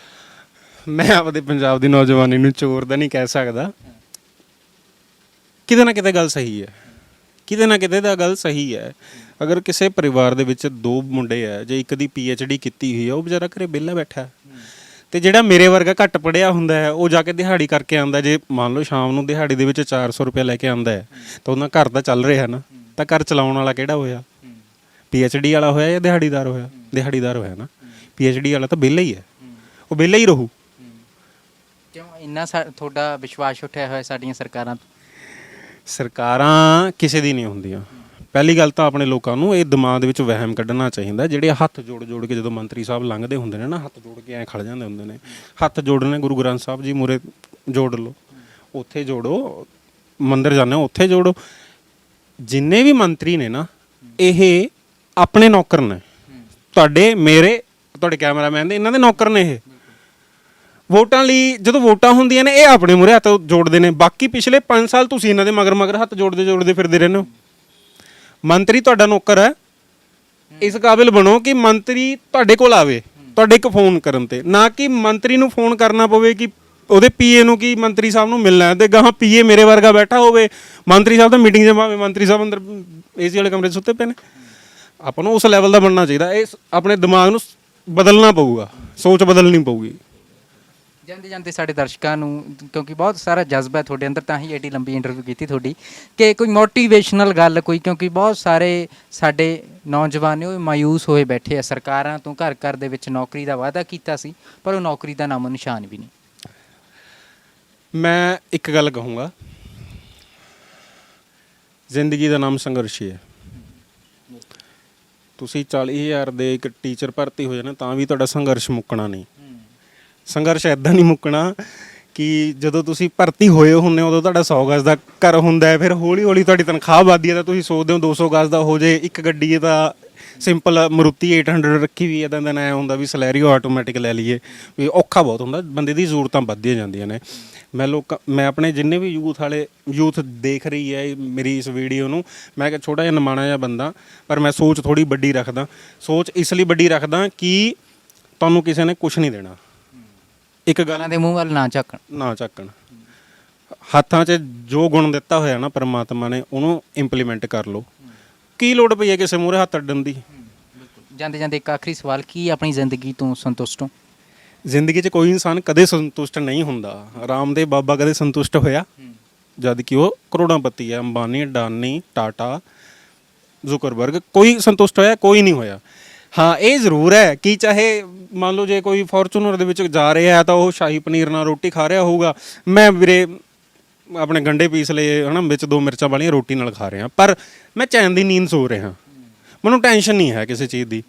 ਮੈਂ ਆਪਦੇ ਪੰਜਾਬ ਦੀ ਨੌਜਵਾਨੀ ਨੂੰ ਚੋਰ ਦਾ ਨਹੀਂ ਕਹਿ ਸਕਦਾ। ਕਿਤੇ ਨਾ ਕਿਤੇ ਗੱਲ ਸਹੀ ਹੈ, ਕਿਤੇ ਨਾ ਕਿਤੇ ਤਾਂ ਗੱਲ ਸਹੀ ਹੈ। ਅਗਰ ਕਿਸੇ ਪਰਿਵਾਰ ਦੇ ਵਿੱਚ 2 ਮੁੰਡੇ ਹੈ, ਜੇ ਇੱਕ ਦੀ PhD ਕੀਤੀ ਹੋਈ ਹੈ, ਉਹ ਵਿਚਾਰਾ ਘਰੇ ਵਿਹਲਾ ਬੈਠਾ, ਤੇ ਜਿਹੜਾ ਮੇਰੇ ਵਰਗਾ ਘੱਟ ਪੜ੍ਹਿਆ ਹੁੰਦਾ ਹੈ ਉਹ ਜਾ ਕੇ ਦਿਹਾੜੀ ਕਰਕੇ ਆਉਂਦਾ। ਜੇ ਮੰਨ ਲਓ ਸ਼ਾਮ ਨੂੰ ਦਿਹਾੜੀ ਦੇ ਵਿੱਚ 400 ਰੁਪਏ ਲੈ ਕੇ ਆਉਂਦਾ ਹੈ, ਤਾਂ ਉਹਨਾਂ ਘਰ ਦਾ ਚੱਲ ਰਿਹਾ ਨਾ। ਤਾਂ ਘਰ ਚਲਾਉਣ ਵਾਲਾ ਕਿਹੜਾ ਹੋਇਆ? PhD ਵਾਲਾ ਹੋਇਆ ਜਾਂ ਦਿਹਾੜੀਦਾਰ ਹੋਇਆ? ਦਿਹਾੜੀਦਾਰ ਹੋਇਆ ਨਾ। PhD ਵਾਲਾ ਤਾਂ ਵਿਹਲਾ ਹੀ ਹੈ, ਉਹ ਵਿਹਲਾ ਹੀ ਰਹੂ। ਕਿਉਂ ਇੰਨਾ ਤੁਹਾਡਾ ਵਿਸ਼ਵਾਸ ਉੱਠਿਆ ਹੋਇਆ ਸਾਡੀਆਂ ਸਰਕਾਰਾਂ ਤੋਂ? ਸਰਕਾਰਾਂ ਕਿਸੇ ਦੀ ਨਹੀਂ ਹੁੰਦੀਆਂ। ਪਹਿਲੀ ਗੱਲ ਤਾਂ ਆਪਣੇ ਲੋਕਾਂ ਨੂੰ ਇਹ ਦਿਮਾਗ ਦੇ ਵਿੱਚ ਵਹਿਮ ਕੱਢਣਾ ਚਾਹੀਦਾ। ਜਿਹੜੇ ਹੱਥ ਜੋੜ ਕੇ ਜਦੋਂ ਮੰਤਰੀ ਸਾਹਿਬ ਲੰਘਦੇ ਹੁੰਦੇ ਨੇ ਨਾ, ਹੱਥ ਜੋੜ ਕੇ ਐਂ ਖੜ ਜਾਂਦੇ ਹੁੰਦੇ ਨੇ। ਹੱਥ ਜੋੜਨੇ ਗੁਰੂ ਗ੍ਰੰਥ ਸਾਹਿਬ ਜੀ ਮੂਹਰੇ ਜੋੜ ਲਓ, ਉੱਥੇ ਜੋੜੋ। ਮੰਦਿਰ ਜਾਂਦੇ ਹੋ ਉੱਥੇ ਜੋੜੋ। ਜਿੰਨੇ ਵੀ ਮੰਤਰੀ ਨੇ ਨਾ, ਇਹ ਆਪਣੇ ਨੌਕਰ ਨੇ, ਤੁਹਾਡੇ ਮੇਰੇ ਤੁਹਾਡੇ ਕੈਮਰਾਮੈਨ ਦੇ, ਇਹਨਾਂ ਦੇ ਨੌਕਰ ਨੇ ਇਹ। ਵੋਟਾਂ ਲਈ ਜਦੋਂ ਵੋਟਾਂ ਹੁੰਦੀਆਂ ਨੇ, ਇਹ ਆਪਣੇ ਮੂਹਰੇ ਹੱਥ ਜੋੜਦੇ ਨੇ। ਬਾਕੀ ਪਿਛਲੇ 5 ਸਾਲ ਤੁਸੀਂ ਇਹਨਾਂ ਦੇ ਮਗਰ ਹੱਥ ਜੋੜਦੇ ਫਿਰਦੇ ਰਹਿੰਦੇ ਹੋ। ਮੰਤਰੀ ਤੁਹਾਡਾ ਨੌਕਰ ਹੈ। ਇਸ ਕਾਬਿਲ ਬਣੋ ਕਿ ਮੰਤਰੀ ਤੁਹਾਡੇ ਕੋਲ ਆਵੇ, ਤੁਹਾਡੇ ਇੱਕ ਫੋਨ ਕਰਨ ਤੇ, ਨਾ ਕਿ ਮੰਤਰੀ ਨੂੰ ਫੋਨ ਕਰਨਾ ਪਵੇ ਕਿ ਉਹਦੇ PA ਨੂੰ ਕਿ ਮੰਤਰੀ ਸਾਹਿਬ ਨੂੰ ਮਿਲਣਾ ਹੈ, ਤੇ ਗਾਹਾਂ PA ਮੇਰੇ ਵਰਗਾ ਬੈਠਾ ਹੋਵੇ, ਮੰਤਰੀ ਸਾਹਿਬ ਤਾਂ ਮੀਟਿੰਗ 'ਚ ਭਾਵੇਂ ਮੰਤਰੀ ਸਾਹਿਬ ਅੰਦਰ AC ਵਾਲੇ ਕਮਰੇ 'ਚ ਸੁੱਤੇ ਪਏ ਨੇ। ਆਪਾਂ ਨੂੰ ਉਸ ਲੈਵਲ ਦਾ ਬਣਨਾ ਚਾਹੀਦਾ। ਇਹ ਆਪਣੇ ਦਿਮਾਗ ਨੂੰ ਬਦਲਣਾ ਪਊਗਾ, ਸੋਚ ਬਦਲਣੀ ਪਊਗੀ। ਜਾਂਦੇ ਸਾਡੇ ਦਰਸ਼ਕਾਂ ਨੂੰ, ਕਿਉਂਕਿ ਬਹੁਤ ਸਾਰਾ ਜਜ਼ਬਾ ਹੈ ਤੁਹਾਡੇ ਅੰਦਰ, ਤਾਂ ਹੀ ਐਡੀ ਲੰਬੀ ਇੰਟਰਵਿਊ ਕੀਤੀ ਤੁਹਾਡੀ, ਕਿ ਕੋਈ ਮੋਟੀਵੇਸ਼ਨਲ ਗੱਲ ਕੋਈ, ਕਿਉਂਕਿ ਬਹੁਤ ਸਾਰੇ ਸਾਡੇ ਨੌਜਵਾਨ ਨੇ ਉਹ ਮਾਯੂਸ ਹੋਏ ਬੈਠੇ ਆ। ਸਰਕਾਰਾਂ ਤੋਂ ਘਰ ਦੇ ਵਿੱਚ ਨੌਕਰੀ ਦਾ ਵਾਅਦਾ ਕੀਤਾ ਸੀ, ਪਰ ਉਹ ਨੌਕਰੀ ਦਾ ਨਾਮੋ ਨਿਸ਼ਾਨ ਵੀ ਨਹੀਂ। ਮੈਂ ਇੱਕ ਗੱਲ ਕਹੂੰਗਾ, ਜ਼ਿੰਦਗੀ ਦਾ ਨਾਮ ਸੰਘਰਸ਼ ਹੀ ਹੈ। ਤੁਸੀਂ 40,000 ਦੇ ਇੱਕ ਟੀਚਰ ਭਰਤੀ ਹੋ ਜਾਣਾ ਤਾਂ ਵੀ ਤੁਹਾਡਾ ਸੰਘਰਸ਼ ਮੁੱਕਣਾ ਨਹੀਂ। ਸੰਘਰਸ਼ ਇੱਦਾਂ ਨਹੀਂ ਮੁੱਕਣਾ ਕਿ ਜਦੋਂ ਤੁਸੀਂ ਭਰਤੀ ਹੋਏ ਹੁੰਦੇ ਹੋ ਉਦੋਂ ਤੁਹਾਡਾ 100 ਗਜ਼ ਦਾ ਘਰ ਹੁੰਦਾ ਹੈ, ਫਿਰ ਹੌਲੀ ਹੌਲੀ ਤੁਹਾਡੀ ਤਨਖਾਹ ਵੱਧਦੀ ਹੈ ਤਾਂ ਤੁਸੀਂ ਸੋਚਦੇ ਹੋ 200 ਗਜ਼ ਦਾ ਹੋ ਜੇ। ਇੱਕ ਗੱਡੀ ਹੈ ਤਾਂ ਸਿੰਪਲ ਮਰੂਤੀ 800 ਰੱਖੀ ਵੀ ਇੱਦਾਂ ਦਾ ਐਂ ਹੁੰਦਾ ਵੀ ਸਲੈਰੀਓ ਆਟੋਮੈਟਿਕ ਲੈ ਲਈਏ, ਵੀ ਔਖਾ ਬਹੁਤ ਹੁੰਦਾ। ਬੰਦੇ ਦੀ ਜ਼ਰੂਰਤਾਂ ਵੱਧਦੀਆਂ ਜਾਂਦੀਆਂ ਨੇ। ਮੈਂ ਆਪਣੇ ਜਿੰਨੇ ਵੀ ਯੂਥ ਦੇਖ ਰਹੀ ਹੈ ਮੇਰੀ ਇਸ ਵੀਡੀਓ ਨੂੰ, ਮੈਂ ਕਿ ਛੋਟਾ ਜਿਹਾ ਨਿਮਾਣਾ ਜਿਹਾ ਬੰਦਾ, ਪਰ ਮੈਂ ਸੋਚ ਥੋੜ੍ਹੀ ਵੱਡੀ ਰੱਖਦਾ। ਸੋਚ ਇਸ ਲਈ ਵੱਡੀ ਰੱਖਦਾ ਕਿ ਤੁਹਾਨੂੰ ਕਿਸੇ ਨੇ ਕੁਛ ਨਹੀਂ ਦੇਣਾ। ਇੱਕ ਗੱਲ ਦੇ ਮੂੰਹ ਵੱਲ ਨਾ ਝਾਕਣ। ਹੱਥਾਂ 'ਚ ਜੋ ਗੁਣ ਦਿੱਤਾ ਹੋਇਆ ਨਾ ਪਰਮਾਤਮਾ ਨੇ, ਉਹਨੂੰ ਇੰਪਲੀਮੈਂਟ ਕਰ ਲਓ। ਕੀ ਲੋੜ ਪਈ ਹੈ ਕਿਸੇ ਮੂਹਰੇ ਹੱਥ ਅੱਡਣ ਦੀ? ਜਾਂਦੇ ਇੱਕ ਆਖਰੀ ਸਵਾਲ, ਕੀ ਆਪਣੀ ਜ਼ਿੰਦਗੀ ਤੋਂ ਸੰਤੁਸ਼ਟ ਹੋ? ਜ਼ਿੰਦਗੀ 'ਚ ਕੋਈ ਇਨਸਾਨ ਕਦੇ ਸੰਤੁਸ਼ਟ ਨਹੀਂ ਹੁੰਦਾ। ਰਾਮਦੇਵ ਬਾਬਾ ਕਦੇ ਸੰਤੁਸ਼ਟ ਹੋਇਆ? ਜਦ ਕਿ ਉਹ ਕਰੋੜਾਂਪਤੀ ਹੈ। ਅੰਬਾਨੀ, ਅਡਾਨੀ, ਟਾਟਾ, ਜ਼ੁਕਰਬਰਗ, ਕੋਈ ਸੰਤੁਸ਼ਟ ਹੋਇਆ? ਕੋਈ ਨਹੀਂ ਹੋਇਆ। ਹਾਂ, ਇਹ ਜ਼ਰੂਰ ਹੈ ਕਿ ਚਾਹੇ ਮੰਨ ਲਓ ਜੇ ਕੋਈ ਫੋਰਚੂਨਰ ਦੇ ਵਿੱਚ ਜਾ ਰਿਹਾ ਤਾਂ ਉਹ ਸ਼ਾਹੀ ਪਨੀਰ ਨਾਲ ਰੋਟੀ ਖਾ ਰਿਹਾ ਹੋਊਗਾ, ਮੈਂ ਵੀਰੇ ਆਪਣੇ ਗੰਢੇ ਪੀਸ ਲਏ ਹਨਾ, ਵਿੱਚ 2 ਮਿਰਚਾਂ ਵਾਲੀਆਂ ਰੋਟੀ ਨਾਲ ਖਾ ਰਿਹਾ, ਪਰ ਮੈਂ ਚੈਨ ਦੀ ਨੀਂਦ ਸੋ ਰਿਹਾ, ਮੈਨੂੰ ਟੈਨਸ਼ਨ ਨਹੀਂ ਹੈ ਕਿਸੇ ਚੀਜ਼ ਦੀ।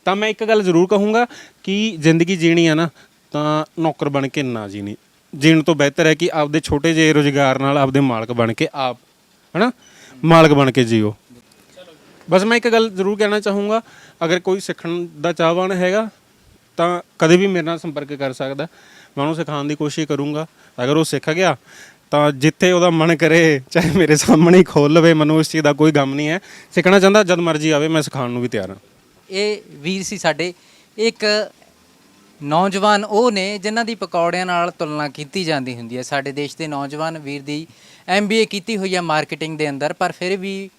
ਤਾਂ ਮੈਂ ਇੱਕ ਗੱਲ ਜ਼ਰੂਰ ਕਹੂੰਗਾ ਕਿ ਜ਼ਿੰਦਗੀ ਜੀਣੀ ਆ ਨਾ ਤਾਂ ਨੌਕਰ ਬਣ ਕੇ ਨਾ ਜੀਣੀ, ਜੀਣ ਤੋਂ ਬਿਹਤਰ ਹੈ ਕਿ ਆਪਦੇ ਛੋਟੇ ਜਿਹੇ ਰੁਜ਼ਗਾਰ ਨਾਲ ਆਪਦੇ ਮਾਲਕ ਬਣ ਕੇ ਆਪ ਹਨਾ ਮਾਲਕ ਬਣ ਕੇ ਜੀਓ। ਬਸ ਮੈਂ ਇੱਕ ਗੱਲ ਜ਼ਰੂਰ ਕਹਿਣਾ ਚਾਹੂੰਗਾ, ਅਗਰ ਕੋਈ ਸਿੱਖਣ ਦਾ ਚਾਹਵਾਨ ਹੈਗਾ ਤਾਂ ਕਦੇ ਵੀ ਮੇਰੇ ਨਾਲ ਸੰਪਰਕ ਕਰ ਸਕਦਾ, ਮੈਂ ਉਹਨੂੰ ਸਿਖਾਉਣ ਦੀ ਕੋਸ਼ਿਸ਼ ਕਰੂੰਗਾ। ਅਗਰ ਉਹ ਸਿੱਖ ਗਿਆ ਤਾਂ ਜਿੱਥੇ ਉਹਦਾ ਮਨ ਕਰੇ ਚਾਹੇ ਮੇਰੇ ਸਾਹਮਣੇ ਹੀ ਖੋਲ੍ਹ ਲਵੇ, ਮੈਨੂੰ ਇਸ ਚੀਜ਼ ਦਾ ਕੋਈ ਗਮ ਨਹੀਂ ਹੈ। ਸਿੱਖਣਾ ਚਾਹੁੰਦਾ ਜਦ ਮਰਜ਼ੀ ਆਵੇ, ਮੈਂ ਸਿਖਾਉਣ ਨੂੰ ਵੀ ਤਿਆਰ ਹਾਂ। ਇਹ ਵੀਰ ਸੀ ਸਾਡੇ ਇੱਕ ਨੌਜਵਾਨ ਉਹ ਨੇ ਜਿਨ੍ਹਾਂ ਦੀ ਪਕੌੜਿਆਂ ਨਾਲ ਤੁਲਨਾ ਕੀਤੀ ਜਾਂਦੀ ਹੁੰਦੀ ਹੈ। ਸਾਡੇ ਦੇਸ਼ ਦੇ ਨੌਜਵਾਨ ਵੀਰ ਦੀ MBA ਕੀਤੀ ਹੋਈ ਹੈ ਮਾਰਕੀਟਿੰਗ ਦੇ ਅੰਦਰ, ਪਰ ਫਿਰ ਵੀ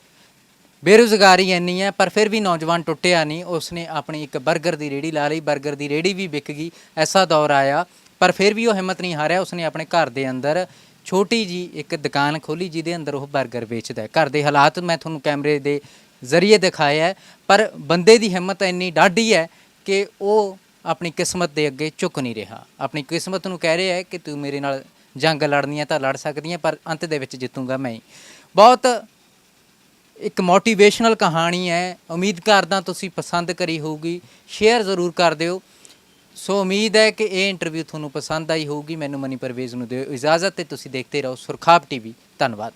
ਬੇਰੁਜ਼ਗਾਰੀ ਇੰਨੀ ਹੈ, ਪਰ ਫਿਰ ਵੀ ਨੌਜਵਾਨ ਟੁੱਟਿਆ ਨਹੀਂ। ਉਸਨੇ ਆਪਣੀ ਇੱਕ 버ਗਰ ਦੀ ਰੇਹੜੀ ਲਾ ਲਈ, 버ਗਰ ਦੀ ਰੇਹੜੀ ਵੀ ਵਿਕ ਗਈ, ਐਸਾ ਦੌਰ ਆਇਆ, ਪਰ ਫਿਰ ਵੀ ਉਹ ਹਿੰਮਤ ਨਹੀਂ ਹਾਰਿਆ। ਉਸਨੇ ਆਪਣੇ ਘਰ ਦੇ ਅੰਦਰ ਛੋਟੀ ਜੀ ਇੱਕ ਦੁਕਾਨ ਖੋਲ੍ਹੀ ਜਿਹਦੇ ਅੰਦਰ ਉਹ 버ਗਰ ਵੇਚਦਾ ਹੈ। ਘਰ ਦੇ ਹਾਲਾਤ ਮੈਂ ਤੁਹਾਨੂੰ ਕੈਮਰੇ ਦੇ ਜ਼ਰੀਏ ਦਿਖਾਇਆ ਹੈ, ਪਰ ਬੰਦੇ ਦੀ ਹਿੰਮਤ ਇੰਨੀ ਡਾਢੀ ਹੈ ਕਿ ਉਹ ਆਪਣੀ ਕਿਸਮਤ ਦੇ ਅੱਗੇ ਝੁਕ ਨਹੀਂ ਰਿਹਾ। ਆਪਣੀ ਕਿਸਮਤ ਨੂੰ ਕਹਿ ਰਿਹਾ ਹੈ ਕਿ ਤੂੰ ਮੇਰੇ ਨਾਲ ਜੰਗ ਲੜਨੀ ਹੈ ਤਾਂ ਲੜ ਸਕਦੀ ਹੈ, ਪਰ ਅੰਤ ਦੇ ਵਿੱਚ ਜਿੱਤੂੰਗਾ ਮੈਂ ਹੀ। ਬਹੁਤ ਇੱਕ ਮੋਟੀਵੇਸ਼ਨਲ ਕਹਾਣੀ ਹੈ। ਉਮੀਦ ਕਰਦਾ ਤੁਸੀਂ ਪਸੰਦ ਕਰੀ ਹੋਊਗੀ, ਸ਼ੇਅਰ ਜ਼ਰੂਰ ਕਰ ਦਿਓ। ਸੋ ਉਮੀਦ ਹੈ ਕਿ ਇਹ ਇੰਟਰਵਿਊ ਤੁਹਾਨੂੰ ਪਸੰਦ ਆਈ ਹੋਊਗੀ। ਮੈਨੂੰ ਮਨੀ ਪਰਵੇਜ਼ ਨੂੰ ਦਿਓ ਇਜਾਜ਼ਤ ਤੇ ਤੁਸੀਂ ਦੇਖਦੇ ਰਹੋ ਸੁਰਖਾਬ TV। ਧੰਨਵਾਦ।